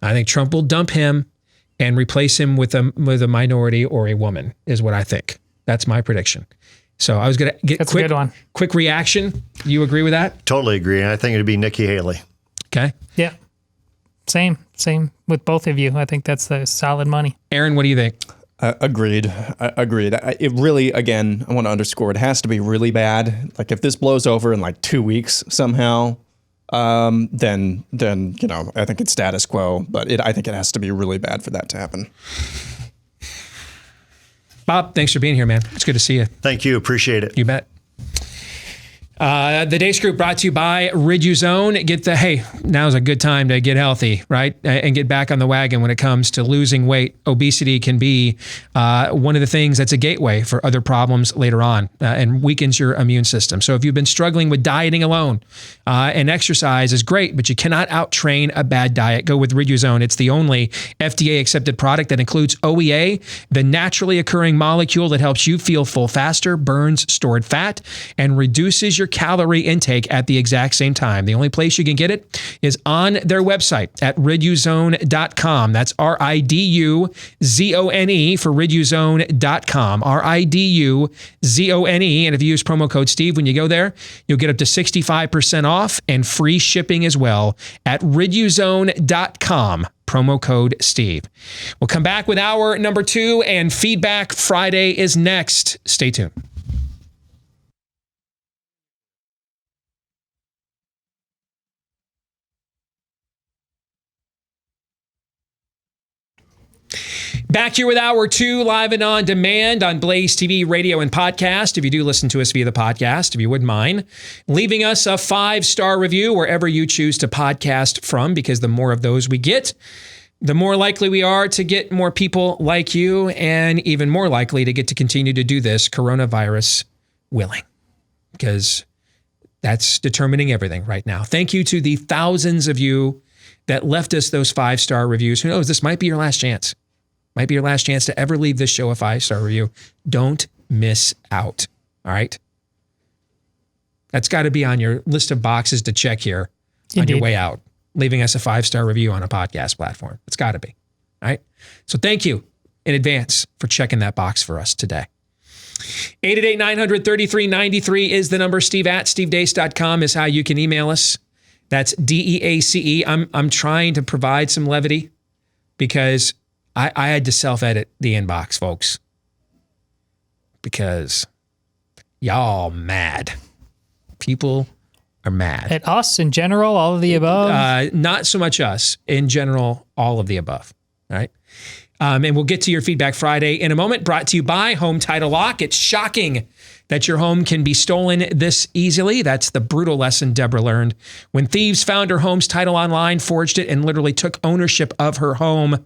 I think Trump will dump him and replace him with a minority or a woman, is what I think. That's my prediction. So I was going to get a good one. Quick reaction. You agree with that? Totally agree. And I think it'd be Nikki Haley. Okay. Yeah. Same with both of you. I think that's the solid money. Aaron, what do you think? Agreed. It really, again, I want to underscore, it has to be really bad. Like if this blows over in like 2 weeks somehow, then I think it's status quo. But I think it has to be really bad for that to happen. Bob, thanks for being here, man. It's good to see you. Thank you. Appreciate it. You bet. The Deace Group brought to you by Riduzone. Now's a good time to get healthy, right? And get back on the wagon when it comes to losing weight. Obesity can be one of the things that's a gateway for other problems later on and weakens your immune system. So if you've been struggling with dieting alone, and exercise is great, but you cannot out-train a bad diet, go with Riduzone. It's the only FDA-accepted product that includes OEA, the naturally occurring molecule that helps you feel full faster, burns stored fat, and reduces your calorie intake at the exact same time. The only place you can get it is on their website at riduzone.com. That's RIDUZONE for riduzone.com. RIDUZONE. And if you use promo code Steve when you go there, you'll get up to 65% off and free shipping as well at riduzone.com. Promo code Steve. We'll come back with hour number 2, and Feedback Friday is next. Stay tuned. Back here with Hour 2, live and on demand on Blaze TV, radio, and podcast. If you do listen to us via the podcast, if you wouldn't mind, leaving us a 5-star review wherever you choose to podcast from, because the more of those we get, the more likely we are to get more people like you, and even more likely to get to continue to do this, coronavirus willing, because that's determining everything right now. Thank you to the thousands of you that left us those 5-star reviews. Who knows, this might be your last chance. Might be your last chance to ever leave this show a 5-star review. Don't miss out. All right? That's got to be on your list of boxes to check here. Indeed. On your way out. Leaving us a 5-star review on a podcast platform. It's got to be. All right? So thank you. in advance for checking that box for us today. 888-900-3393 is the number. Steve at stevedeace.com is how you can email us. That's DEACE. I'm trying to provide some levity because I had to self-edit the inbox, folks, because y'all mad. People are mad. At us in general, all of the above? Not so much us. In general, all of the above. All right. And we'll get to your feedback Friday in a moment. Brought to you by Home Title Lock. It's shocking that your home can be stolen this easily. That's the brutal lesson Deborah learned when thieves found her home's title online, forged it, and literally took ownership of her home.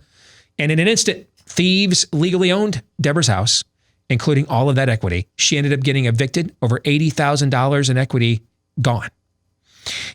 And in an instant, thieves legally owned Deborah's house, including all of that equity. She ended up getting evicted, over $80,000 in equity gone.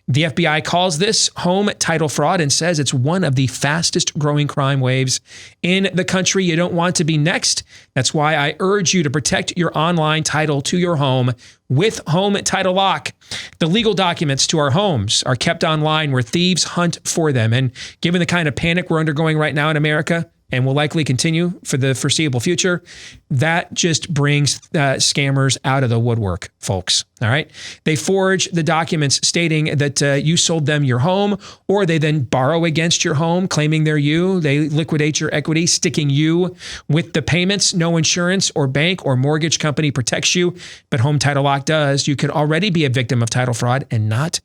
The FBI calls this home title fraud and says it's one of the fastest growing crime waves in the country. You don't want to be next. That's why I urge you to protect your online title to your home with Home Title Lock. The legal documents to our homes are kept online where thieves hunt for them. And given the kind of panic we're undergoing right now in America, and will likely continue for the foreseeable future, that just brings scammers out of the woodwork, folks. All right. They forge the documents stating that you sold them your home, or they then borrow against your home, claiming they're you. They liquidate your equity, sticking you with the payments. No insurance or bank or mortgage company protects you, but Home Title Lock does. You could already be a victim of title fraud and not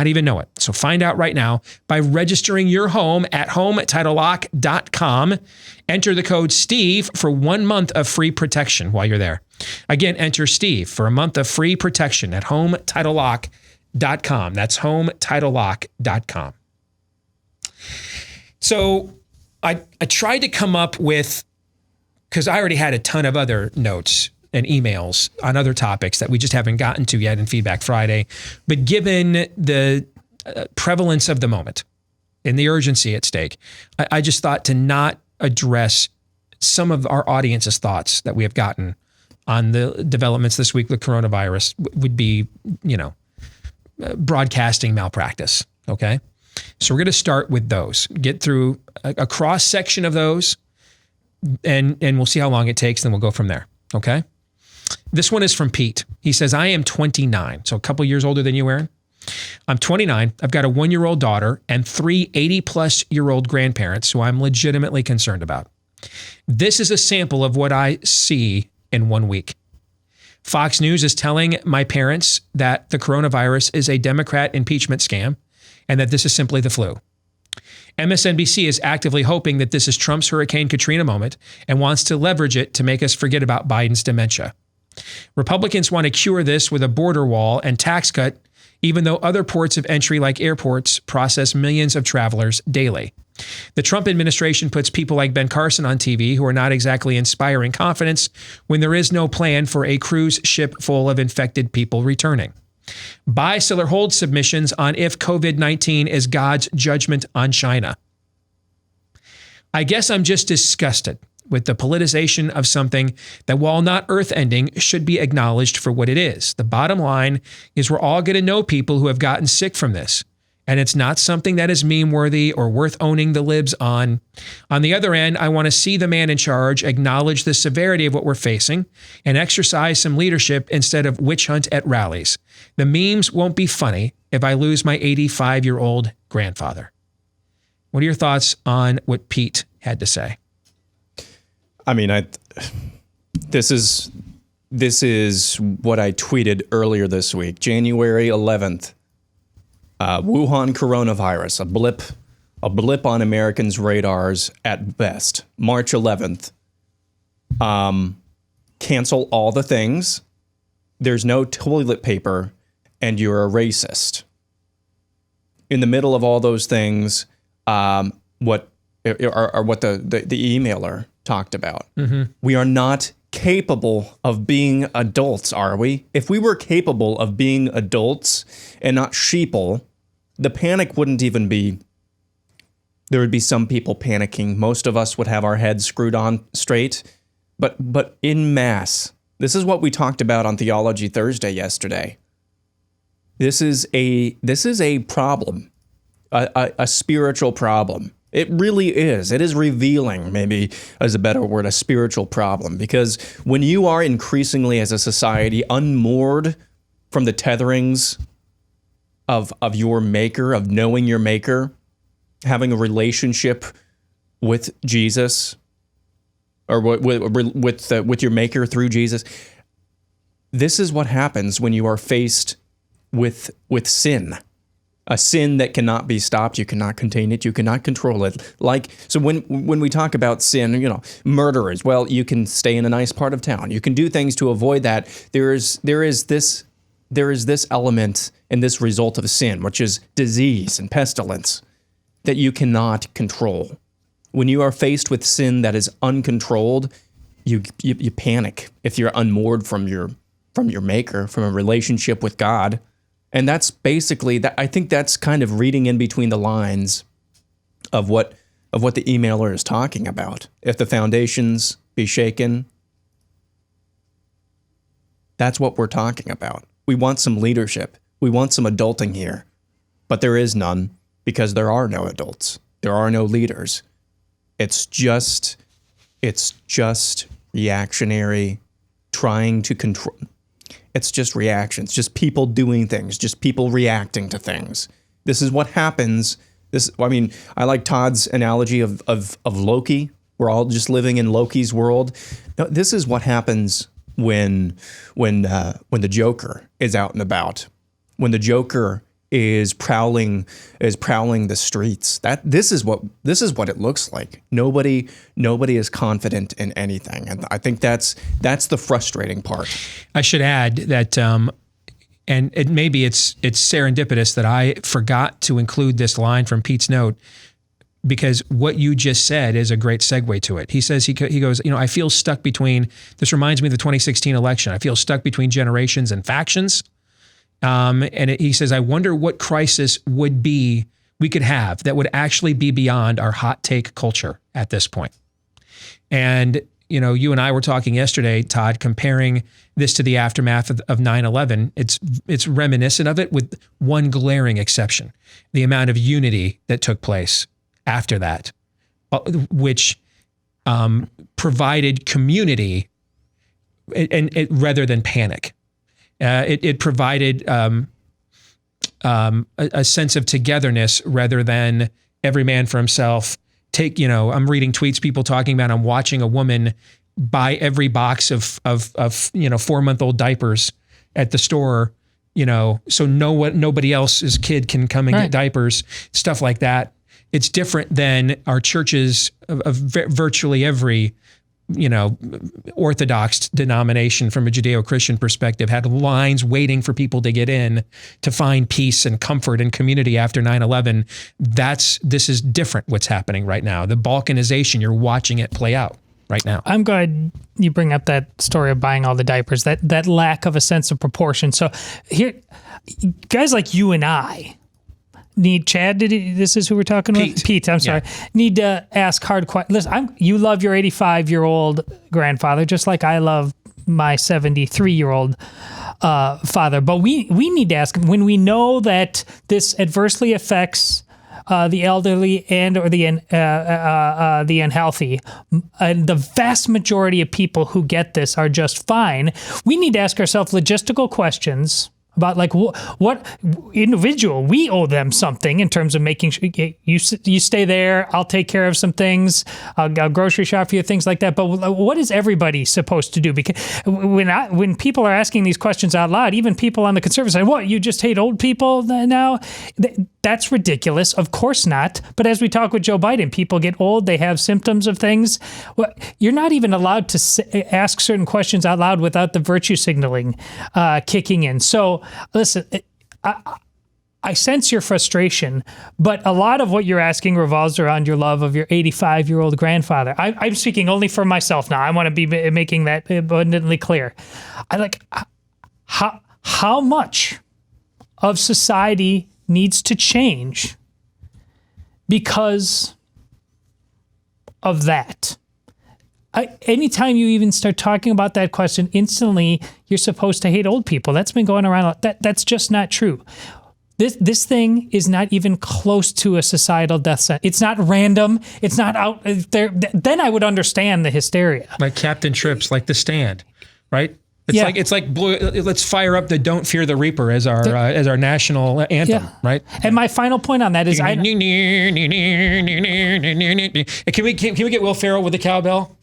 even know it. So find out right now by registering your home at HomeTitleLock.com. Enter the code STEVE for 1 month of free protection while you're there. Again, enter STEVE for a month of free protection at HomeTitleLock.com. That's HomeTitleLock.com. So I tried to come up with, because I already had a ton of other notes and emails on other topics that we just haven't gotten to yet in Feedback Friday. But given the prevalence of the moment and the urgency at stake, I just thought to not address some of our audience's thoughts that we have gotten on the developments this week with coronavirus would be, broadcasting malpractice. Okay. So we're going to start with those, get through a cross section of those, and we'll see how long it takes. Then we'll go from there. Okay. This one is from Pete. He says, I am 29, so a couple years older than you, Aaron. I'm 29. I've got a 1-year-old daughter and 3 80-plus-year-old grandparents who I'm legitimately concerned about. This is a sample of what I see in 1 week. Fox News is telling my parents that the coronavirus is a Democrat impeachment scam and that this is simply the flu. MSNBC is actively hoping that this is Trump's Hurricane Katrina moment and wants to leverage it to make us forget about Biden's dementia. Republicans want to cure this with a border wall and tax cut, even though other ports of entry like airports process millions of travelers daily. The Trump administration puts people like Ben Carson on TV who are not exactly inspiring confidence when there is no plan for a cruise ship full of infected people returning. Buy, sell, or hold submissions on if COVID-19 is God's judgment on China. I guess I'm just disgusted with the politicization of something that, while not earth-ending, should be acknowledged for what it is. The bottom line is we're all going to know people who have gotten sick from this, and it's not something that is meme-worthy or worth owning the libs on. On the other end, I want to see the man in charge acknowledge the severity of what we're facing and exercise some leadership instead of witch hunt at rallies. The memes won't be funny if I lose my 85-year-old grandfather. What are your thoughts on what Pete had to say? I mean, this is what I tweeted earlier this week, January 11th. Wuhan coronavirus, a blip on Americans' radars at best. March 11th. Cancel all the things. There's no toilet paper, and you're a racist. In the middle of all those things, what the emailer talked about. Mm-hmm. We are not capable of being adults, are we? If we were capable of being adults and not sheeple, the panic wouldn't even be. There would be some people panicking. Most of us would have our heads screwed on straight. But in mass, this is what we talked about on Theology Thursday yesterday. This is a problem, a spiritual problem. It really is. It is revealing, maybe as a better word, a spiritual problem. Because when you are increasingly as a society unmoored from the tetherings of your maker, of knowing your maker, having a relationship with Jesus, or with your maker through Jesus, this is what happens when you are faced with sin. A sin that cannot be stopped. You cannot contain it. You cannot control it. So when we talk about sin, murderers, well, you can stay in a nice part of town. You can do things to avoid that. There is this element and this result of sin, which is disease and pestilence, that you cannot control. When you are faced with sin that is uncontrolled, you panic if you're unmoored from your maker, from a relationship with God. And that's basically that. I think that's kind of reading in between the lines of what the emailer is talking about. If the foundations be shaken, that's what we're talking about. We want some leadership. We want some adulting here, but there is none because there are no adults. There are no leaders. It's just reactionary, trying to control. It's just reactions, just people doing things, just people reacting to things. This is what happens. I like Todd's analogy of Loki. We're all just living in Loki's world. No, this is what happens when the Joker is out and about. When the Joker is prowling the streets. This is what it looks like. Nobody is confident in anything, and I think that's the frustrating part. I should add that, and maybe it's serendipitous that I forgot to include this line from Pete's note, because what you just said is a great segue to it. He says, he goes, I feel stuck between, this reminds me of the 2016 election. I feel stuck between generations and factions. He says, I wonder what crisis we could have that would actually be beyond our hot take culture at this point. And, you and I were talking yesterday, Todd, comparing this to the aftermath of 9/11. It's reminiscent of it with one glaring exception: the amount of unity that took place after that, which provided community and rather than panic. It provided a sense of togetherness rather than every man for himself. I'm reading tweets, people talking about, I'm watching a woman buy every box of 4-month-old diapers at the store, so nobody else's kid can come and get diapers, stuff like that. It's different than our churches of virtually every Orthodox denomination from a Judeo-Christian perspective had lines waiting for people to get in to find peace and comfort and community after 9/11. This is different what's happening right now. The balkanization, you're watching it play out right now. I'm glad you bring up that story of buying all the diapers, that lack of a sense of proportion. So here, guys like you and I need Chad. This is who we're talking about? Pete, I'm sorry. Yeah. Need to ask hard questions. Listen, you love your 85-year-old grandfather, just like I love my 73-year-old father. But we need to ask, when we know that this adversely affects the elderly and or the unhealthy, and the vast majority of people who get this are just fine, we need to ask ourselves logistical questions about what individual we owe them something in terms of making sure you stay there. I'll take care of some things. I'll grocery shop for you, things like that. But what is everybody supposed to do? Because when people are asking these questions out loud, even people on the conservative side, what, you just hate old people now? That's ridiculous. Of course not. But as we talk with Joe Biden, people get old. They have symptoms of things. Well, you're not even allowed to ask certain questions out loud without the virtue signaling kicking in. So listen, I sense your frustration, but a lot of what you're asking revolves around your love of your 85-year-old grandfather. I'm speaking only for myself now. I want to be making that abundantly clear. How much of society needs to change because of that? Anytime you even start talking about that question, instantly you're supposed to hate old people. That's been going around. That's just not true. This thing is not even close to a societal death sentence. It's not random. It's not out there. Then I would understand the hysteria. Like Captain Trips, like The Stand, right? It's like blue, let's fire up the "Don't Fear the Reaper" as our national anthem, right? And my final point on that is, can we get Will Ferrell with the cowbell?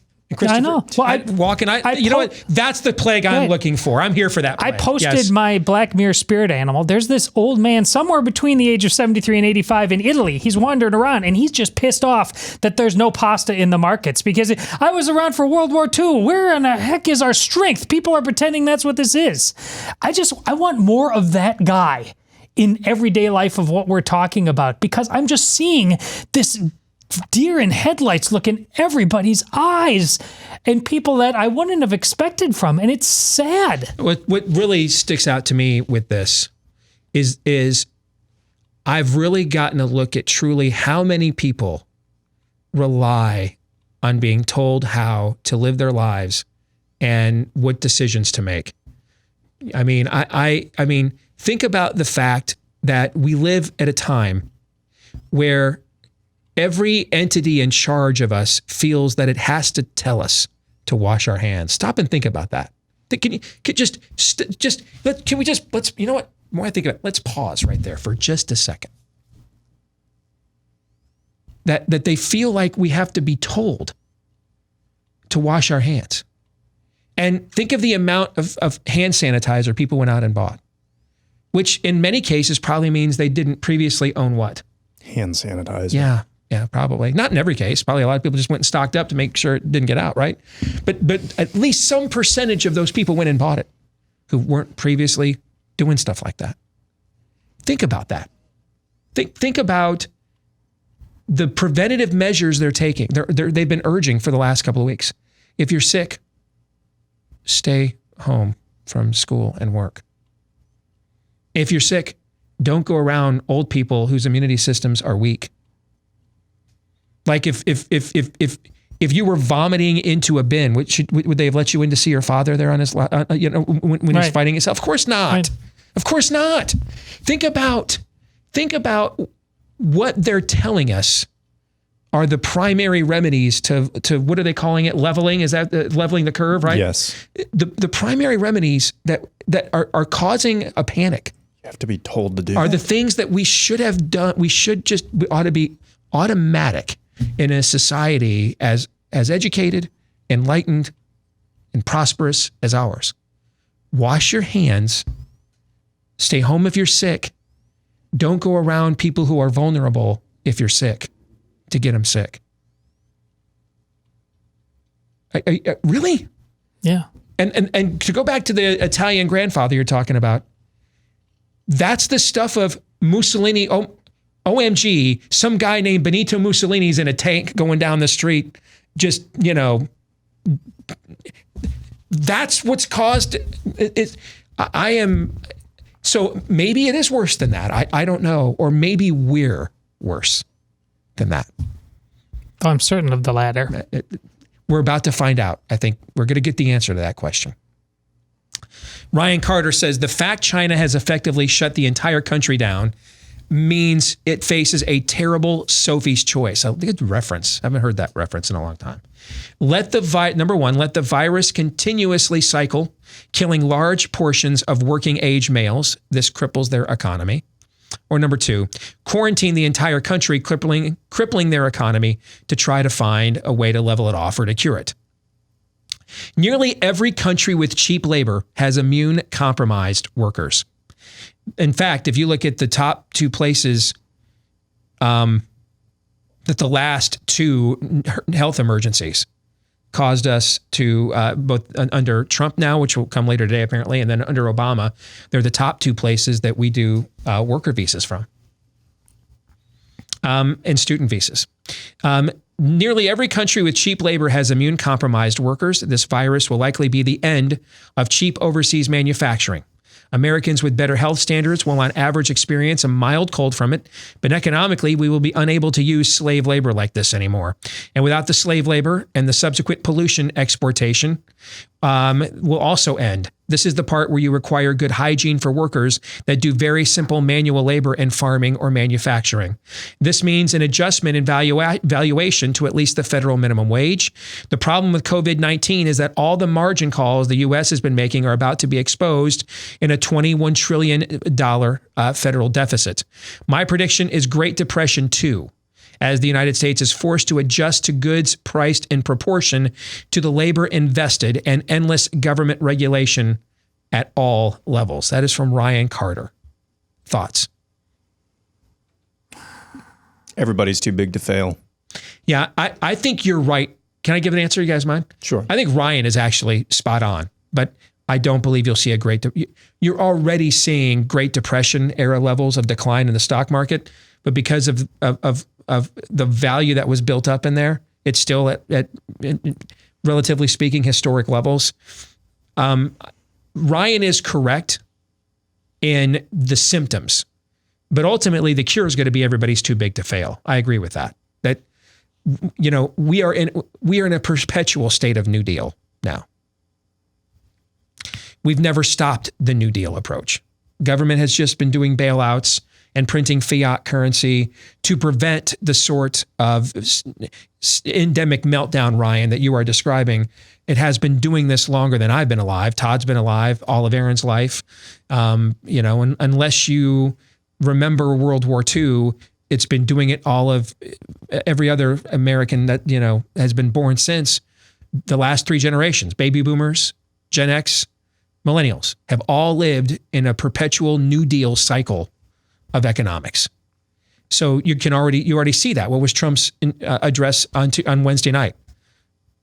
I know. Well, you know what? That's the plague I'm looking for. I'm here for that plague. I posted my Black Mirror spirit animal. There's this old man somewhere between the age of 73 and 85 in Italy. He's wandering around and he's just pissed off that there's no pasta in the markets because I was around for World War II. Where in the heck is our strength? People are pretending that's what this is. I want more of that guy in everyday life of what we're talking about, because I'm just seeing this deer in headlights look in everybody's eyes and people that I wouldn't have expected from. And it's sad. What really sticks out to me with this is I've really gotten a look at truly how many people rely on being told how to live their lives and what decisions to make. I mean, I mean, think about the fact that we live at a time where every entity in charge of us feels that it has to tell us to wash our hands. Stop and think about that. Can we just, you know what, the more I think about it, let's pause right there for just a second. That they feel like we have to be told to wash our hands. And think of the amount of hand sanitizer people went out and bought, which in many cases probably means they didn't previously own what? Hand sanitizer. Yeah, probably. Not in every case. Probably a lot of people just went and stocked up to make sure it didn't get out, right? But at least some percentage of those people went and bought it who weren't previously doing stuff like that. Think about that. Think about the preventative measures they're taking. They've been urging for the last couple of weeks. If you're sick, stay home from school and work. If you're sick, don't go around old people whose immunity systems are weak. Like if you were vomiting into a bin, would they have let you in to see your father there on his, when he's fighting himself? Of course not. Right. Of course not. Think about what they're telling us are the primary remedies to what are they calling it? Leveling? Is that leveling the curve, right? Yes. The primary remedies that are causing a panic. You have to be told to do are that. The things that we should have done. We ought to be automatic in a society as educated, enlightened, and prosperous as ours. Wash your hands. Stay home if you're sick. Don't go around people who are vulnerable if you're sick to get them sick. Really? Yeah. And to go back to the Italian grandfather you're talking about, that's the stuff of Mussolini. OMG, some guy named Benito Mussolini's in a tank going down the street. Just, that's what's caused it. So maybe it is worse than that. I don't know. Or maybe we're worse than that. Oh, I'm certain of the latter. We're about to find out. I think we're going to get the answer to that question. Ryan Carter says the fact China has effectively shut the entire country down means it faces a terrible Sophie's choice. A good reference. I haven't heard that reference in a long time. Number one, let the virus continuously cycle, killing large portions of working age males. This cripples their economy. Or number two, quarantine the entire country, crippling their economy to try to find a way to level it off or to cure it. Nearly every country with cheap labor has immune-compromised workers. In fact, if you look at the top two places that the last two health emergencies caused us to, both under Trump now, which will come later today apparently, and then under Obama, they're the top two places that we do worker visas from, and student visas. Nearly every country with cheap labor has immune-compromised workers. This virus will likely be the end of cheap overseas manufacturing. Americans with better health standards will on average experience a mild cold from it, but economically we will be unable to use slave labor like this anymore. And without the slave labor and the subsequent pollution exportation, will also end. This is the part where you require good hygiene for workers that do very simple manual labor in farming or manufacturing. This means an adjustment in valuation to at least the federal minimum wage. The problem with COVID-19 is that all the margin calls the U.S. has been making are about to be exposed in a $21 trillion federal deficit. My prediction is Great Depression 2. As the United States is forced to adjust to goods priced in proportion to the labor invested and endless government regulation at all levels. That is from Ryan Carter. Thoughts? Everybody's too big to fail. Yeah, I think you're right. Can I give an answer? You guys mind? Sure. I think Ryan is actually spot on, but I don't believe you'll see you're already seeing Great Depression era levels of decline in the stock market, but because of the value that was built up in there, it's still at relatively speaking, historic levels. Ryan is correct in the symptoms, but ultimately the cure is going to be everybody's too big to fail. I agree with that. That, we are in a perpetual state of New Deal now. We've never stopped the New Deal approach. Government has just been doing bailouts and printing fiat currency to prevent the sort of endemic meltdown, Ryan, that you are describing. It has been doing this longer than I've been alive. Todd's been alive, all of Aaron's life. Unless you remember World War II, it's been doing it all of every other American that, has been born since. The last three generations, baby boomers, Gen X, millennials, have all lived in a perpetual New Deal cycle of economics. So you already see that. What was Trump's address on Wednesday night?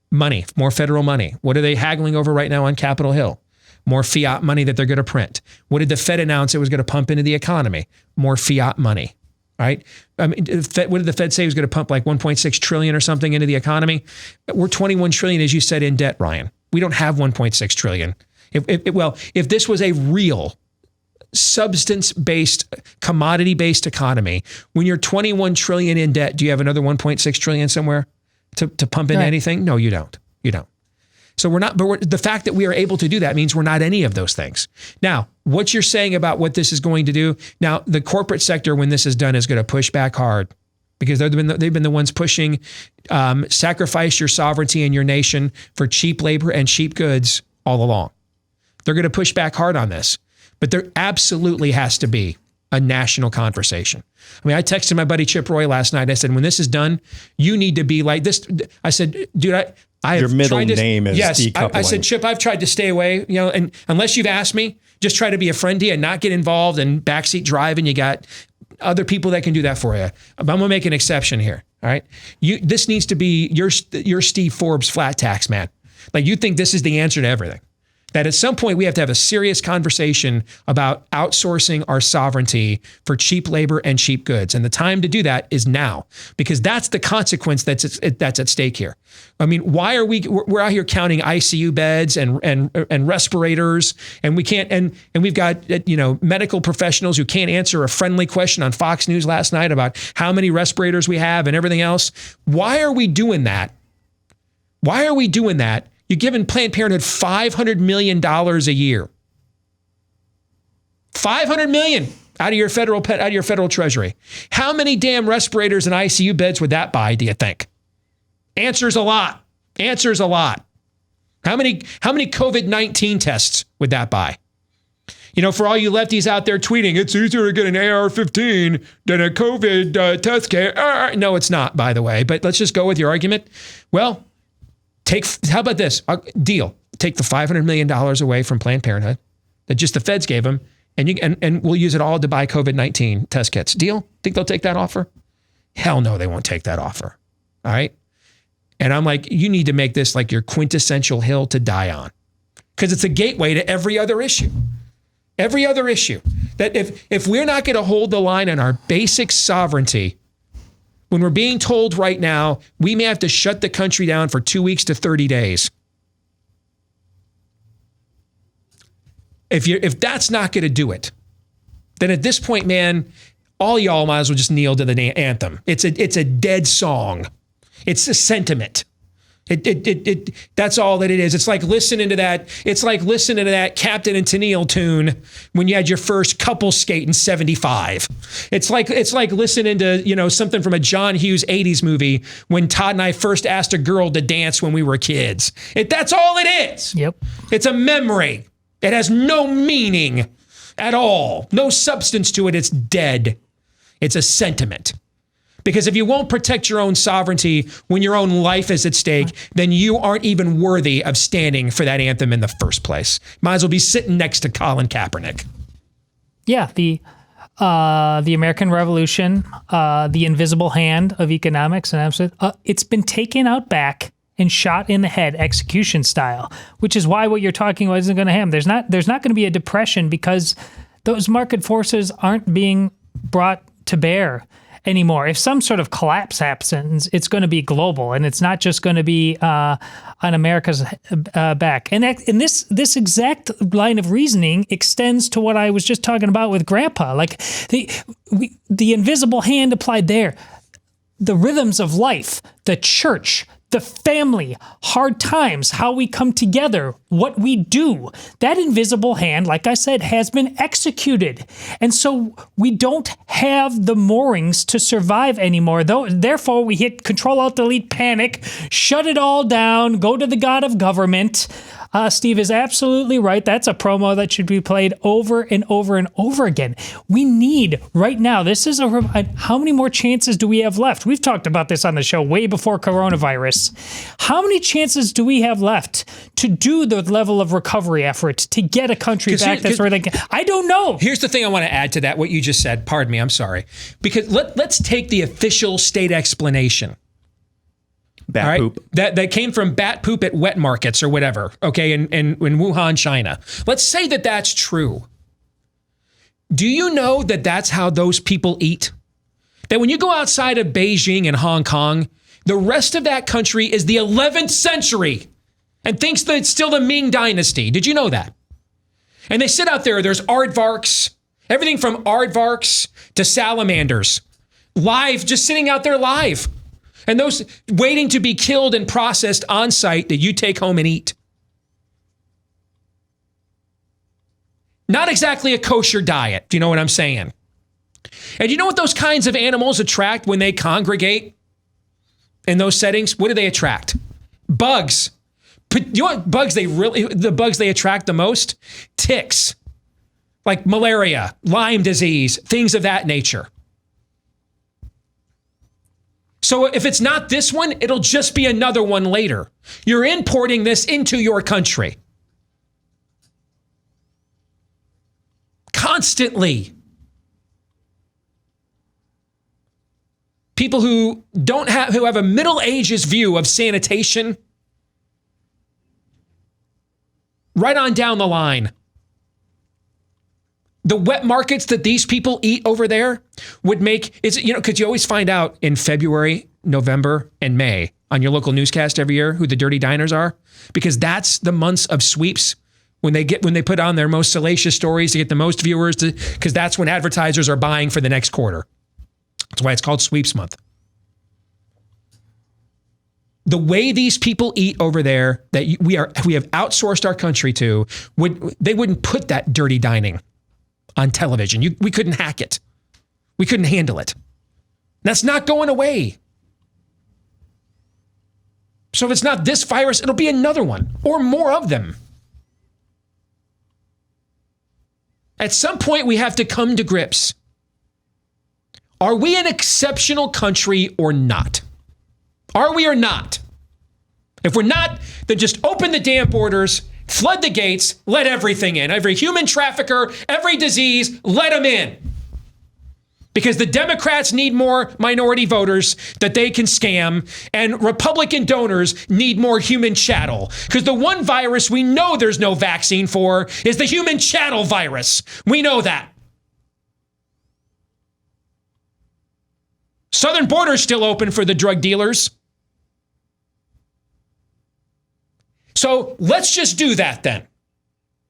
Money, more federal money. What are they haggling over right now on Capitol Hill? More fiat money that they're going to print. What did the Fed announce it was going to pump into the economy? More fiat money, right? I mean, what did the Fed say it was going to pump like 1.6 trillion or something into the economy? We're 21 trillion, as you said, in debt, Ryan. We don't have 1.6 trillion. If this was a real substance-based, commodity-based economy, when you're 21 trillion in debt, do you have another 1.6 trillion somewhere to pump into anything? No, you don't. You don't. So the fact that we are able to do that means we're not any of those things. Now, what you're saying about what this is going to do, now the corporate sector, when this is done, is going to push back hard because they've been the ones pushing, sacrifice your sovereignty and your nation for cheap labor and cheap goods all along. They're going to push back hard on this. But there absolutely has to be a national conversation. I mean, I texted my buddy Chip Roy last night. I said, when this is done, you need to be like this. I said, dude, I have your middle tried to, name is decoupling. I said, Chip, I've tried to stay away, and unless you've asked me, just try to be a friend to you and not get involved in backseat driving. You got other people that can do that for you. I'm going to make an exception here. All right. This needs to be your Steve Forbes flat tax, man. Like, you think this is the answer to everything. That at some point we have to have a serious conversation about outsourcing our sovereignty for cheap labor and cheap goods. And the time to do that is now, because that's the consequence that's at stake here. I mean, why are we're out here counting ICU beds and respirators, and we can't, and we've got, medical professionals who can't answer a friendly question on Fox News last night about how many respirators we have and everything else. Why are we doing that? Why are we doing that? You're giving Planned Parenthood $500 million a year. $500 million out of your federal treasury. How many damn respirators and ICU beds would that buy, do you think? Answer's a lot. Answer's a lot. How many COVID-19 tests would that buy? For all you lefties out there tweeting, it's easier to get an AR-15 than a COVID test kit. No, it's not, by the way. But let's just go with your argument. Well, how about this? Deal. Take the $500 million away from Planned Parenthood that just the feds gave them, and we'll use it all to buy COVID-19 test kits. Deal? Think they'll take that offer? Hell no, they won't take that offer. All right? And I'm like, you need to make this like your quintessential hill to die on, because it's a gateway to every other issue. Every other issue. That if we're not going to hold the line on our basic sovereignty, when we're being told right now, we may have to shut the country down for 2 weeks to 30 days. If that's not going to do it, then at this point, man, all y'all might as well just kneel to the anthem. It's a dead song. It's a sentiment. That's all that it is. It's like listening to that. It's like listening to that Captain and Tennille tune when you had your first couple skate in '75. It's like listening to something from a John Hughes '80s movie when Todd and I first asked a girl to dance when we were kids. That's all it is. Yep. It's a memory. It has no meaning at all. No substance to it. It's dead. It's a sentiment. Because if you won't protect your own sovereignty when your own life is at stake, then you aren't even worthy of standing for that anthem in the first place. Might as well be sitting next to Colin Kaepernick. Yeah, the American Revolution, the invisible hand of economics, and it's been taken out back and shot in the head, execution style. Which is why what you're talking about isn't going to happen. There's not going to be a depression because those market forces aren't being brought to bear anymore. If some sort of collapse happens, it's going to be global, and it's not just going to be on America's back. And this exact line of reasoning extends to what I was just talking about with Grandpa. Like the invisible hand applied there, the rhythms of life, the church, the family, hard times, how we come together, what we do. That invisible hand, like I said, has been executed. And so we don't have the moorings to survive anymore. Therefore, we hit Control-Alt-Delete panic, shut it all down, go to the god of government. Steve is absolutely right. That's a promo that should be played over and over and over again. We need right now, this is how many more chances do we have left? We've talked about this on the show way before coronavirus. How many chances do we have left to do the level of recovery effort to get a country back that's where they can? I don't know. Here's the thing I want to add to that, what you just said. Pardon me, I'm sorry. Because let's take the official state explanation. Bat poop. That came from bat poop at wet markets or whatever, okay, in Wuhan, China. Let's say that that's true. Do you know that that's how those people eat? That when you go outside of Beijing and Hong Kong, the rest of that country is the 11th century and thinks that it's still the Ming Dynasty. Did you know that? And they sit out there, there's aardvarks, everything from aardvarks to salamanders, live, just sitting out there live. And those waiting to be killed and processed on site that you take home and eat. Not exactly a kosher diet. Do you know what I'm saying? And you know what those kinds of animals attract when they congregate in those settings? What do they attract? Bugs. But you know what the bugs they attract the most? Ticks. Like malaria, Lyme disease, things of that nature. So if it's not this one, it'll just be another one later. You're importing this into your country. Constantly. People who have a Middle Ages view of sanitation, right on down the line. The wet markets that these people eat over there would make, because you always find out in February, November, and May on your local newscast every year who the dirty diners are, because that's the months of sweeps when they put on their most salacious stories to get the most viewers, because that's when advertisers are buying for the next quarter. That's why it's called Sweeps Month. The way these people eat over there that we have outsourced our country to, they wouldn't put that dirty dining on television. We couldn't hack it. We couldn't handle it. That's not going away. So if it's not this virus, it'll be another one or more of them. At some point, we have to come to grips. Are we an exceptional country or not? Are we or not? If we're not, then just open the damn borders, flood the gates, let everything in. Every human trafficker, every disease, let them in. Because the Democrats need more minority voters that they can scam, and Republican donors need more human chattel. Because the one virus we know there's no vaccine for is the human chattel virus. We know that. Southern border's still open for the drug dealers. So let's just do that then.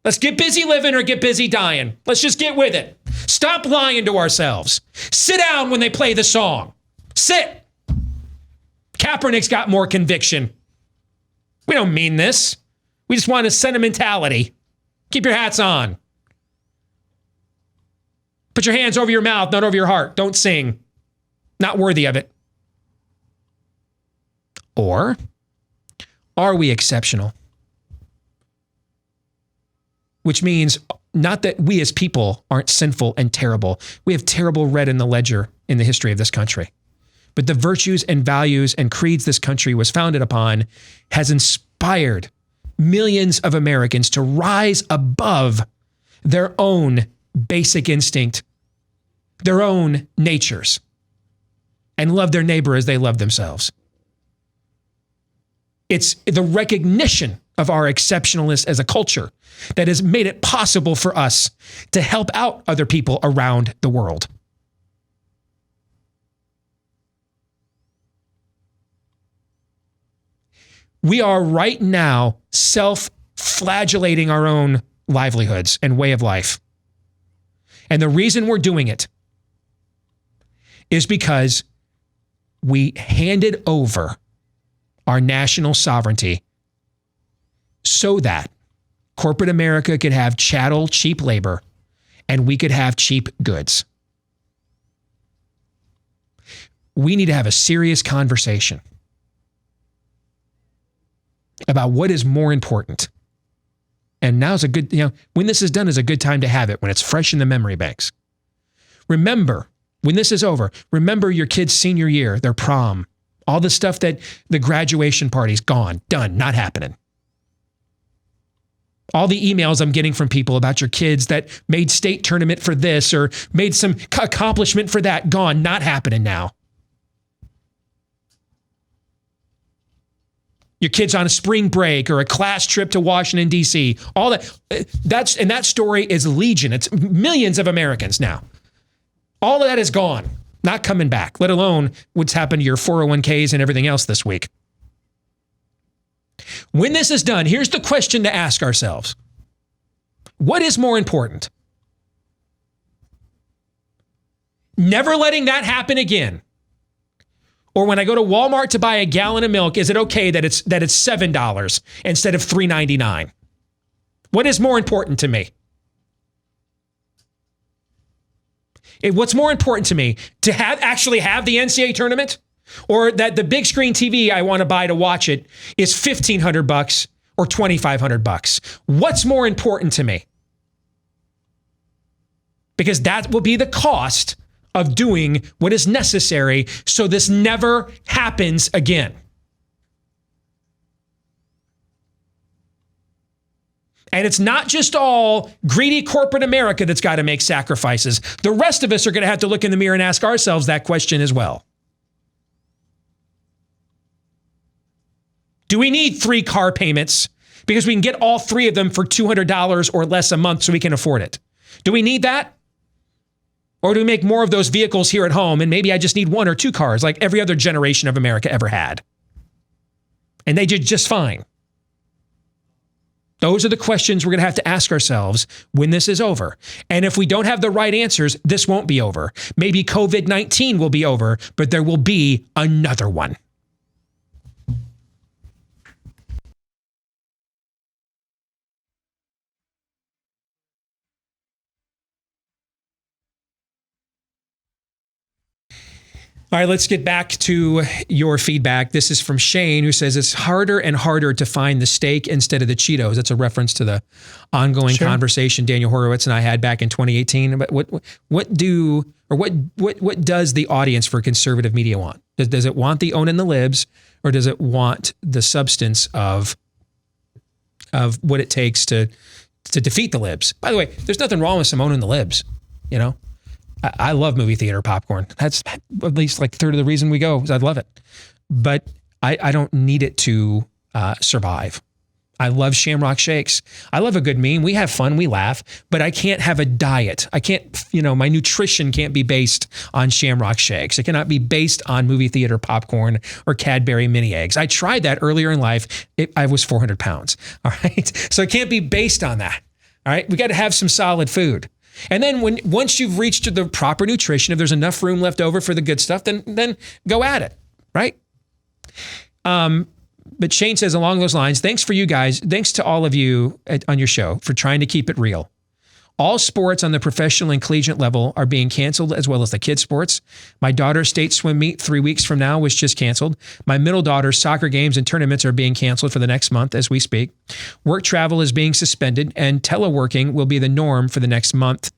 Let's get busy living or get busy dying. Let's just get with it. Stop lying to ourselves. Sit down when they play the song. Sit. Kaepernick's got more conviction. We don't mean this. We just want a sentimentality. Keep your hats on. Put your hands over your mouth, not over your heart. Don't sing. Not worthy of it. Or are we exceptional? Which means not that we as people aren't sinful and terrible. We have terrible red in the ledger in the history of this country. But the virtues and values and creeds this country was founded upon has inspired millions of Americans to rise above their own basic instinct, their own natures, and love their neighbor as they love themselves. It's the recognition of our exceptionalness as a culture that has made it possible for us to help out other people around the world. We are right now self-flagellating our own livelihoods and way of life. And the reason we're doing it is because we handed over our national sovereignty so that corporate America could have chattel, cheap labor, and we could have cheap goods. We need to have a serious conversation about what is more important. And now's a good, when this is done is a good time to have it, when it's fresh in the memory banks. Remember, when this is over, remember your kid's senior year, their prom, all the stuff that the graduation party's gone, done, not happening. All the emails I'm getting from people about your kids that made state tournament for this or made some accomplishment for that, gone, not happening now. Your kid's on a spring break or a class trip to Washington, D.C. All that story is legion. It's millions of Americans now. All of that is gone, not coming back, let alone what's happened to your 401ks and everything else this week. When this is done, here's the question to ask ourselves. What is more important? Never letting that happen again. Or when I go to Walmart to buy a gallon of milk, is it okay that it's $7 instead of $3.99? What is more important to me? What's more important to me? To actually have the NCAA tournament? Or that the big screen TV I want to buy to watch it is $1,500 or $2,500? What's more important to me? Because that will be the cost of doing what is necessary so this never happens again. And it's not just all greedy corporate America that's got to make sacrifices. The rest of us are going to have to look in the mirror and ask ourselves that question as well. Do we need 3 car payments because we can get all 3 of them for $200 or less a month so we can afford it? Do we need that? Or do we make more of those vehicles here at home and maybe I just need 1 or 2 cars like every other generation of America ever had? And they did just fine. Those are the questions we're going to have to ask ourselves when this is over. And if we don't have the right answers, this won't be over. Maybe COVID-19 will be over, but there will be another one. All right, let's get back to your feedback. This is from Shane, who says it's harder and harder to find the steak instead of the Cheetos. That's a reference to the ongoing conversation Daniel Horowitz and I had back in 2018. But what does the audience for conservative media want? Does it want the own and the libs, or does it want the substance of what it takes to defeat the libs? By the way, there's nothing wrong with some owning the libs, you know. I love movie theater popcorn. That's at least like a third of the reason we go, is I love it. But I don't need it to survive. I love Shamrock Shakes. I love a good meme. We have fun, we laugh, but I can't have a diet. I can't, my nutrition can't be based on Shamrock Shakes. It cannot be based on movie theater popcorn or Cadbury mini eggs. I tried that earlier in life. I was 400 pounds. All right. So it can't be based on that. All right. We got to have some solid food. And then once you've reached the proper nutrition, if there's enough room left over for the good stuff, then go at it, right? But Shane says along those lines, thanks for you guys. Thanks to all of you on your show for trying to keep it real. All sports on the professional and collegiate level are being canceled, as well as the kids' sports. My daughter's state swim meet 3 weeks from now was just canceled. My middle daughter's soccer games and tournaments are being canceled for the next month as we speak. Work travel is being suspended, and teleworking will be the norm for the next month.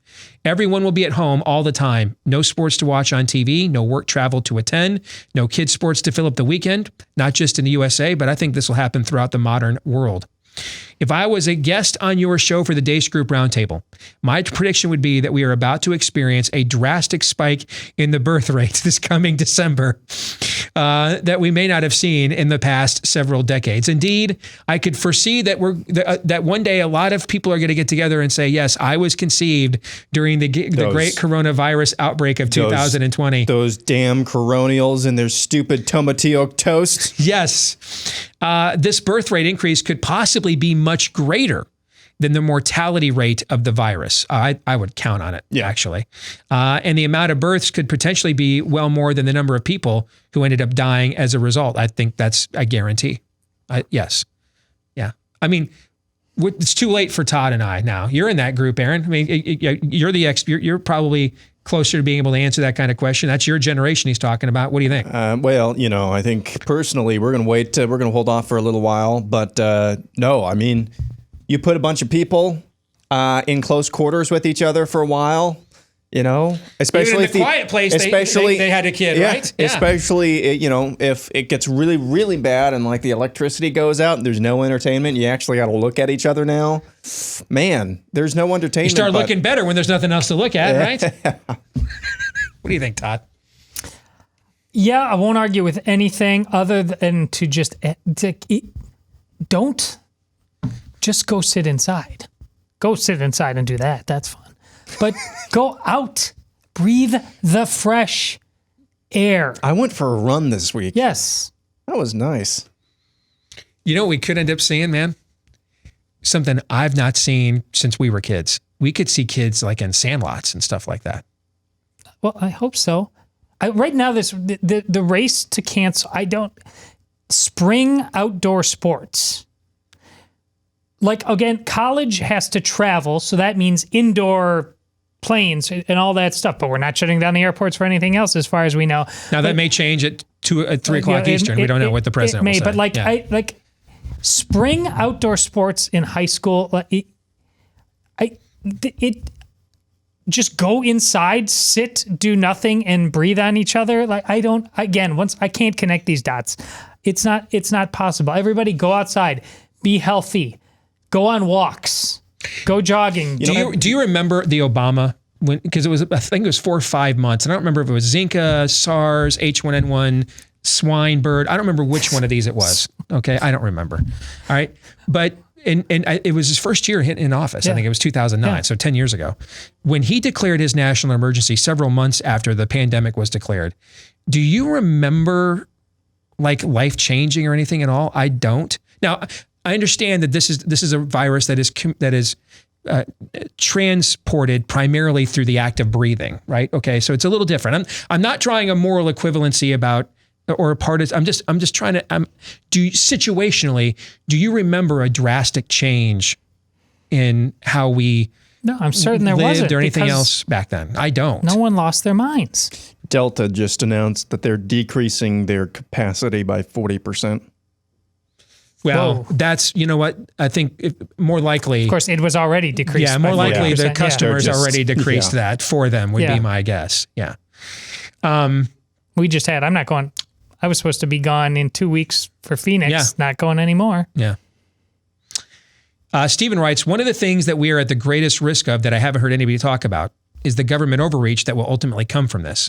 Everyone will be at home all the time. No sports to watch on TV, no work travel to attend, no kids' sports to fill up the weekend, not just in the USA, but I think this will happen throughout the modern world. If I was a guest on your show for the Deace Group Roundtable, my prediction would be that we are about to experience a drastic spike in the birth rates this coming December that we may not have seen in the past several decades. Indeed, I could foresee that that one day a lot of people are going to get together and say, yes, I was conceived during the great coronavirus outbreak of 2020. Those damn coronials and their stupid tomatillo toast. Yes. This birth rate increase could possibly be much greater than the mortality rate of the virus. I would count on it, actually. And the amount of births could potentially be well more than the number of people who ended up dying as a result. I think that's a guarantee. Yes. Yeah. I mean, it's too late for Todd and I now. You're in that group, Aaron. I mean, you're the expert. You're probably closer to being able to answer that kind of question. That's your generation he's talking about. What do you think? Well, I think personally we're going to wait. We're going to hold off for a little while. But no, I mean, you put a bunch of people in close quarters with each other for a while, especially even in the quiet place, they had a kid, right? Yeah. Especially, if it gets really, really bad and like the electricity goes out and there's no entertainment, you actually got to look at each other now. Man, there's no entertainment. You start looking better when there's nothing else to look at, right? What do you think, Todd? Yeah, I won't argue with anything other than to don't just go sit inside. Go sit inside and do that. That's fun. But go out, breathe the fresh air. I went for a run this week. Yes. That was nice. You know what we could end up seeing, man? Something I've not seen since we were kids. We could see kids like in sandlots and stuff like that. Well, I hope so. Right now, the race to cancel, spring outdoor sports. Like, again, college has to travel, so that means indoor planes and all that stuff, but we're not shutting down the airports for anything else as far as we know. Now, that may change at 3 o'clock Eastern. We don't know what the president will say. But like spring outdoor sports in high school, just go inside, sit, do nothing, and breathe on each other. Like I can't connect these dots. It's not possible. Everybody go outside, be healthy, go on walks, go jogging. Do you remember the Obama because I think it was 4 or 5 months. I don't remember if it was Zika, SARS, H1N1, swine bird. I don't remember which one of these it was. Okay, I don't remember. All right, but. And it was his first year in office. Yeah. I think it was 2009, so 10 years ago. When he declared his national emergency several months after the pandemic was declared, do you remember like life changing or anything at all? I don't. Now, I understand that this is a virus that is transported primarily through the act of breathing, right? Okay, so it's a little different. I'm not drawing a moral equivalency about or a part of. I'm just trying to. Situationally, do you remember a drastic change in how we? No, I'm certain there wasn't. Or anything else back then? I don't. No one lost their minds. Delta just announced that they're decreasing their capacity by 40%. Well, that's, you know what, I think more likely. Of course, it was already decreased. Yeah, more likely the customers already decreased that for them would be my guess. Yeah. We just had, I was supposed to be gone in 2 weeks for Phoenix, not going anymore. Yeah. Stephen writes, one of the things that we are at the greatest risk of that I haven't heard anybody talk about is the government overreach that will ultimately come from this.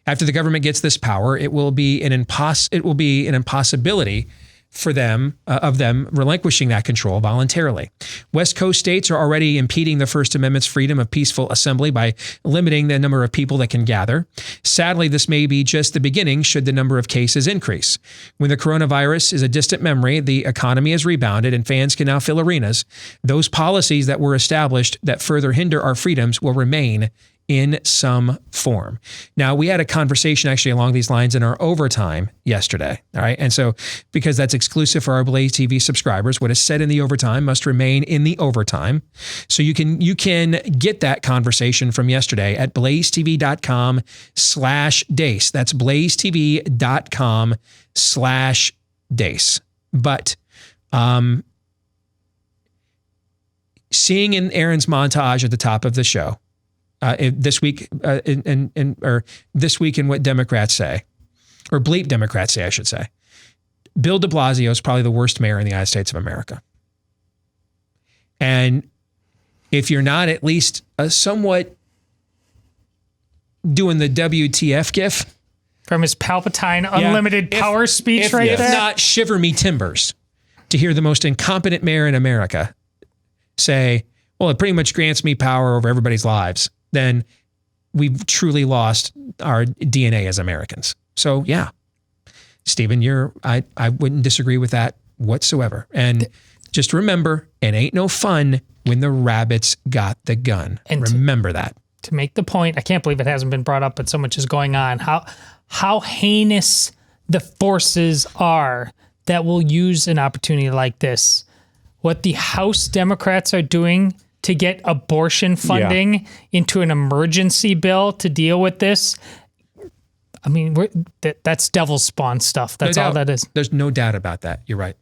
After the government gets this power, it will be an impossibility for them, of them relinquishing that control voluntarily. West Coast states are already impeding the First Amendment's freedom of peaceful assembly by limiting the number of people that can gather. Sadly, this may be just the beginning should the number of cases increase. When the coronavirus is a distant memory, the economy has rebounded and fans can now fill arenas. Those policies that were established that further hinder our freedoms will remain in some form. Now, we had a conversation actually along these lines in our overtime yesterday. All right. And so, because that's exclusive for our Blaze TV subscribers, what is said in the overtime must remain in the overtime. So you can get that conversation from yesterday at blazetv.com/Deace. That's blazetv.com/Deace. But seeing in Aaron's montage at the top of the show, this week this week in what Democrats say, or bleep Democrats say, I should say, Bill de Blasio is probably the worst mayor in the United States of America. And if you're not at least somewhat doing the WTF gif from his Palpatine unlimited power speech right there, if not shiver me timbers to hear the most incompetent mayor in America say, well, it pretty much grants me power over everybody's lives, then we've truly lost our DNA as Americans. So yeah, Stephen, I wouldn't disagree with that whatsoever. And just remember, it ain't no fun when the rabbits got the gun. And remember that. To make the point, I can't believe it hasn't been brought up, but so much is going on. How heinous the forces are that will use an opportunity like this. What the House Democrats are doing to get abortion funding into an emergency bill to deal with this. I mean, that's devil spawn stuff. That's all that is. There's no doubt about that. You're right.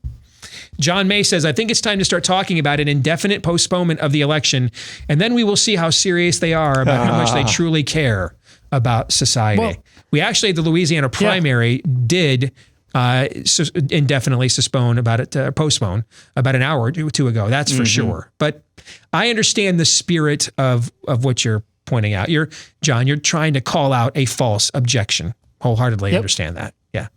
John May says, I think it's time to start talking about an indefinite postponement of the election, and then we will see how serious they are about how much they truly care about society. Well, we actually, the Louisiana primary did indefinitely postpone about an hour or two ago. That's for sure. But I understand the spirit of what you're pointing out. You're trying to call out a false objection. Wholeheartedly understand that. Yeah.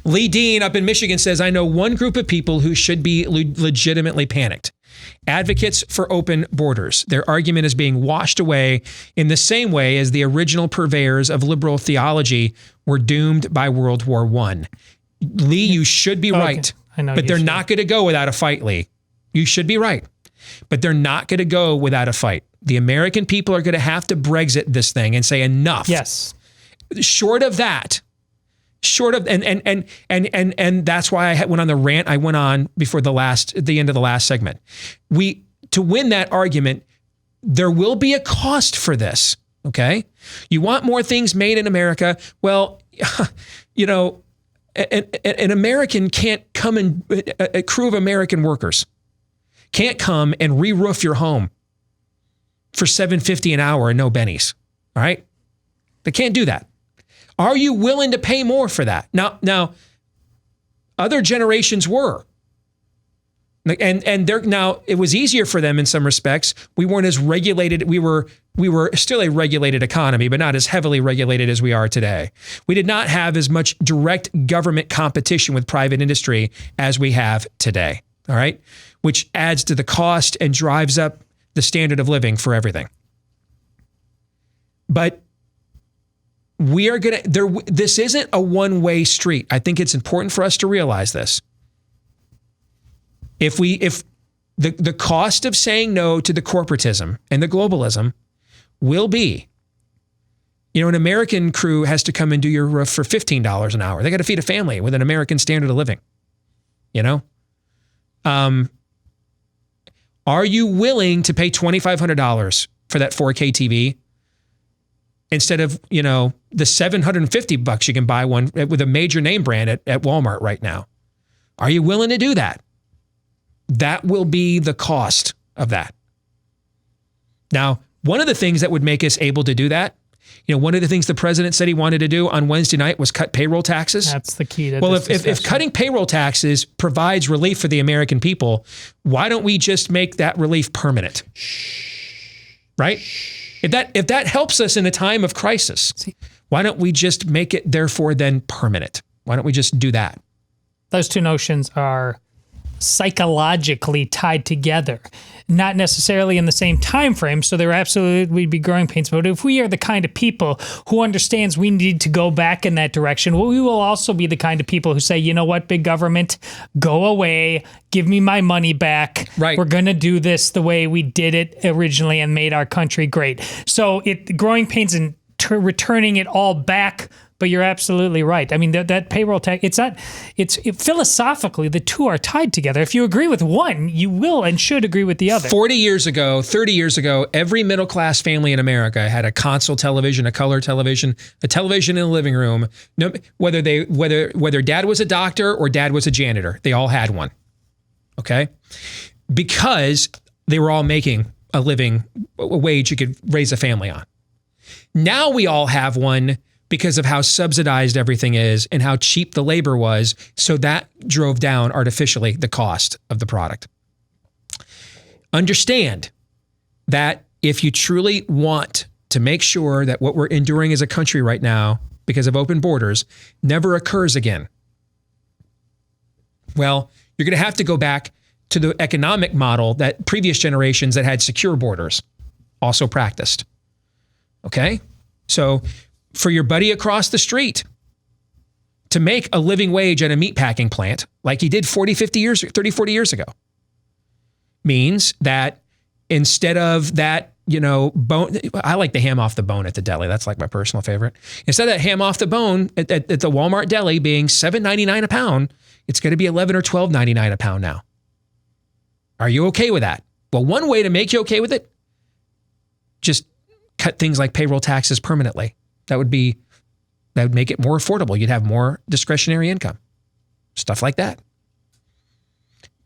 Lee Dean up in Michigan says, I know one group of people who should be legitimately panicked. Advocates for open borders. Their argument is being washed away in the same way as the original purveyors of liberal theology were doomed by World War I. Lee, you should be right. I know, but they're not going to go without a fight, Lee. You should be right. But they're not going to go without a fight. The American people are going to have to Brexit this thing and say enough. Yes. Short of that, and that's why I went on the rant I went on before the end of the last segment. To win that argument, there will be a cost for this. Okay, you want more things made in America? Well, you know, an American can't come and a crew of American workers can't come and re-roof your home for $7.50 an hour and no bennies. All right, they can't do that. Are you willing to pay more for that? Now, other generations were, and now it was easier for them in some respects. We weren't as regulated. We were still a regulated economy, but not as heavily regulated as we are today. We did not have as much direct government competition with private industry as we have today. All right, which adds to the cost and drives up the standard of living for everything. But we are going to, this isn't a one-way street. I think it's important for us to realize this. If the cost of saying no to the corporatism and the globalism will be, an American crew has to come and do your roof for $15 an hour. They got to feed a family with an American standard of living. Are you willing to pay $2,500 for that 4K TV? Instead of, the $750 you can buy one with a major name brand at Walmart right now. Are you willing to do that? That will be the cost of that. Now, one of the things that would make us able to do that, one of the things the president said he wanted to do on Wednesday night was cut payroll taxes. That's the key to well, this if cutting payroll taxes provides relief for the American people, why don't we just make that relief permanent? Right? If that helps us in a time of crisis, why don't we just make it, therefore, then permanent? Why don't we just do that? Those two notions are psychologically tied together, not necessarily in the same time frame. So there absolutely would be growing pains. But if we are the kind of people who understands we need to go back in that direction, well, we will also be the kind of people who say, you know what, big government, go away, give me my money back. Right. We're going to do this the way we did it originally and made our country great. So growing pains and returning it all back. But you're absolutely right. I mean, that payroll tax, philosophically, the two are tied together. If you agree with one, you will and should agree with the other. 30 years ago, every middle-class family in America had a console television, a color television, a television in the living room. No, whether dad was a doctor or dad was a janitor, they all had one. Okay? Because they were all making a living, a wage you could raise a family on. Now we all have one because of how subsidized everything is and how cheap the labor was. So that drove down artificially the cost of the product. Understand that if you truly want to make sure that what we're enduring as a country right now, because of open borders, never occurs again, well, you're going to have to go back to the economic model that previous generations that had secure borders also practiced. Okay? So for your buddy across the street to make a living wage at a meatpacking plant like he did 40 years ago means that instead of that, bone, I like the ham off the bone at the deli. That's like my personal favorite. Instead of that ham off the bone at the Walmart deli being $7.99 a pound, it's going to be $11 or $12.99 a pound now. Are you okay with that? Well, one way to make you okay with it, just cut things like payroll taxes permanently. That would make it more affordable. You'd have more discretionary income, stuff like that.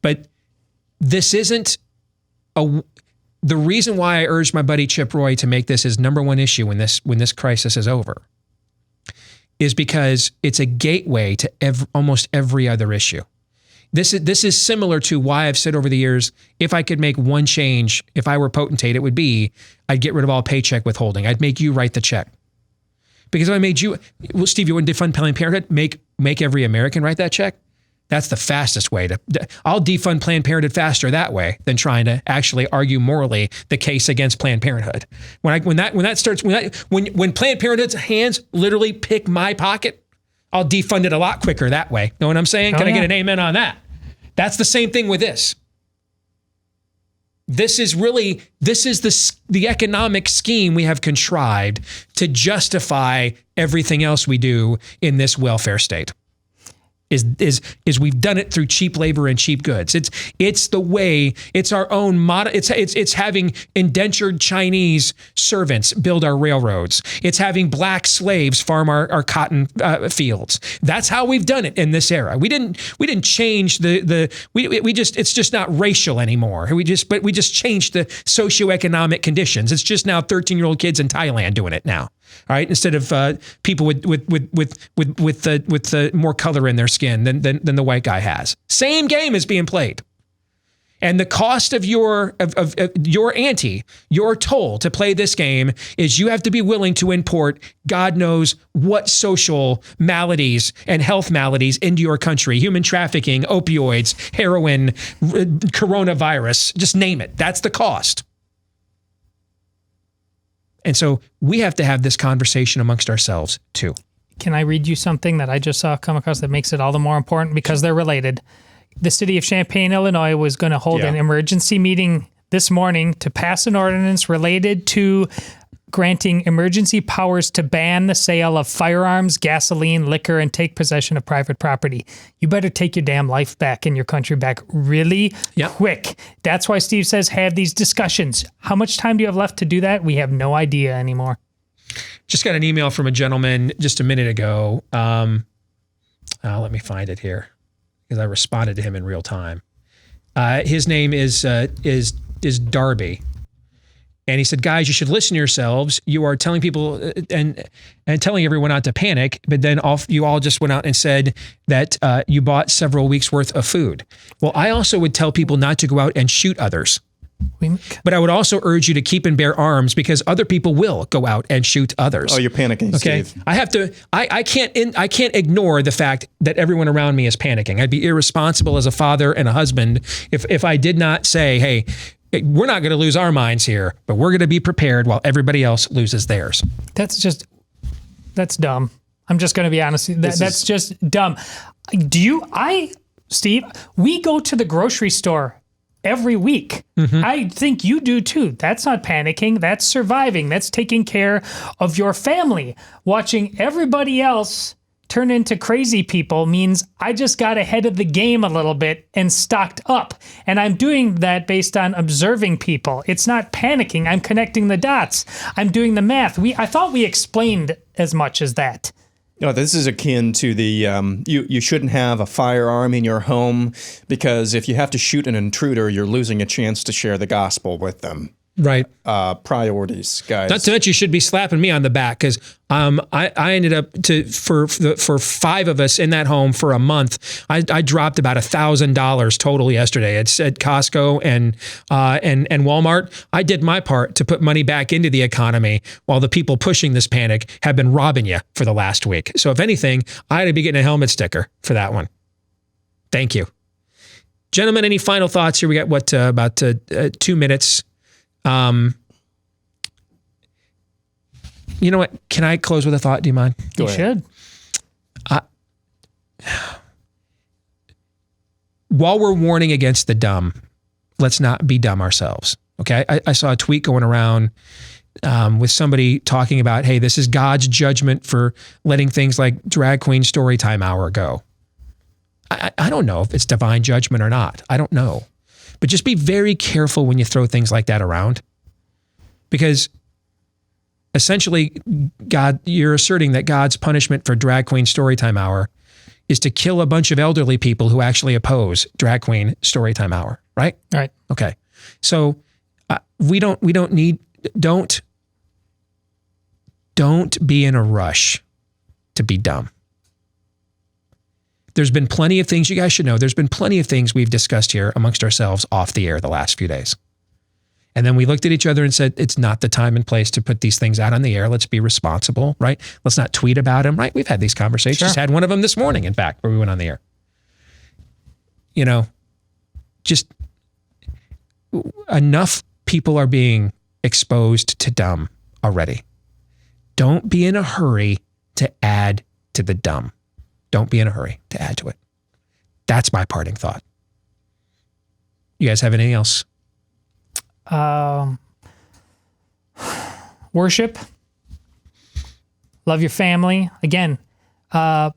But this isn't the reason why I urged my buddy Chip Roy to make this his number one issue when this crisis is over is because it's a gateway to almost every other issue. This is similar to why I've said over the years, if I could make one change, if I were potentate, it would be I'd get rid of all paycheck withholding. I'd make you write the check. Because if I made you, well, Steve, you wouldn't defund Planned Parenthood? Make every American write that check? That's the fastest way I'll defund Planned Parenthood faster that way than trying to actually argue morally the case against Planned Parenthood. When Planned Parenthood's hands literally pick my pocket, I'll defund it a lot quicker that way. Know what I'm saying? Can I get an amen on that? That's the same thing with this. This is the economic scheme we have contrived to justify everything else we do in this welfare state. Is we've done it through cheap labor and cheap goods. It's the way, it's our own model. It's having indentured Chinese servants build our railroads. It's having black slaves farm our cotton fields. That's how we've done it in this era. We didn't change it's just not racial anymore. We just changed the socioeconomic conditions. It's just now 13-year-old kids in Thailand doing it now. All right, instead of people with more color in their skin than the white guy has. Same game is being played, and the cost of your ante, your toll to play this game is you have to be willing to import God knows what social maladies and health maladies into your country: human trafficking, opioids, heroin, coronavirus. Just name it. That's the cost. And so we have to have this conversation amongst ourselves too. Can I read you something that I just saw come across that makes it all the more important because they're related? The city of Champaign, Illinois was going to hold an emergency meeting this morning to pass an ordinance related to granting emergency powers to ban the sale of firearms, gasoline, liquor, and take possession of private property. You better take your damn life back and your country back really quick. That's why Steve says have these discussions. How much time do you have left to do that? We have no idea anymore. Just got an email from a gentleman just a minute ago. Let me find it here because I responded to him in real time. His name is Darby. And he said, guys, you should listen to yourselves. You are telling people and telling everyone not to panic, but then you all just went out and said that you bought several weeks worth of food. Well, I also would tell people not to go out and shoot others. But I would also urge you to keep and bear arms because other people will go out and shoot others. Oh, you're panicking, okay? Steve. I can't ignore the fact that everyone around me is panicking. I'd be irresponsible as a father and a husband if I did not say, hey, we're not going to lose our minds here, but we're going to be prepared while everybody else loses theirs. That's dumb. I'm just going to be honest. That's just dumb. Steve, we go to the grocery store every week. Mm-hmm. I think you do too. That's not panicking. That's surviving. That's taking care of your family. Watching everybody else turn into crazy people means I just got ahead of the game a little bit and stocked up. And I'm doing that based on observing people. It's not panicking. I'm connecting the dots. I'm doing the math. I thought we explained as much as that. No, this is akin to the you shouldn't have a firearm in your home because if you have to shoot an intruder, you're losing a chance to share the gospel with them. Right. Priorities, guys. Not to mention, you should be slapping me on the back because I ended up for 5 of us in that home for a month. I dropped about $1,000 total yesterday. It's at Costco and Walmart. I did my part to put money back into the economy while the people pushing this panic have been robbing you for the last week. So if anything, I had to be getting a helmet sticker for that one. Thank you, gentlemen. Any final thoughts here? We got about 2 minutes. You know what? Can I close with a thought? Do you mind? You should. While we're warning against the dumb, let's not be dumb ourselves. Okay. I saw a tweet going around with somebody talking about, hey, this is God's judgment for letting things like drag queen story time hour go. I don't know if it's divine judgment or not. I don't know. But just be very careful when you throw things like that around. Because essentially, you're asserting that God's punishment for drag queen storytime hour is to kill a bunch of elderly people who actually oppose drag queen storytime hour, right? Right. Okay. So don't be in a rush to be dumb. There's been plenty of things, you guys should know, there's been plenty of things we've discussed here amongst ourselves off the air the last few days. And then we looked at each other and said, it's not the time and place to put these things out on the air. Let's be responsible, right? Let's not tweet about them, right? We've had these conversations. Sure. Just had one of them this morning, in fact, where we went on the air. You know, just enough people are being exposed to dumb already. Don't be in a hurry to add to the dumb. Don't be in a hurry to add to it. That's my parting thought. You guys have anything else? Worship. Love your family. Again, the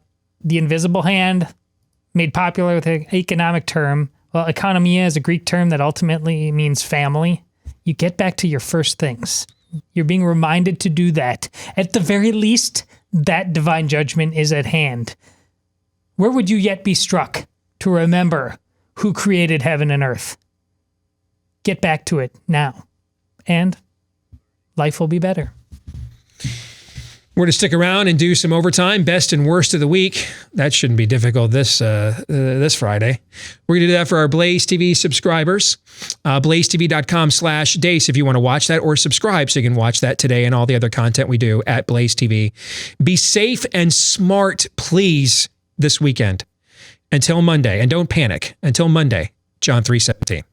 invisible hand, made popular with an economic term. Well, economia is a Greek term that ultimately means family. You get back to your first things. You're being reminded to do that. At the very least, that divine judgment is at hand. Where would you yet be struck to remember who created heaven and earth? Get back to it now, and life will be better. We're to stick around and do some overtime, best and worst of the week. That shouldn't be difficult this Friday. We're going to do that for our Blaze TV subscribers. BlazeTV.com/Deace if you want to watch that, or subscribe so you can watch that today and all the other content we do at Blaze TV. Be safe and smart, please, this weekend until Monday. And don't panic until Monday, John 3:17.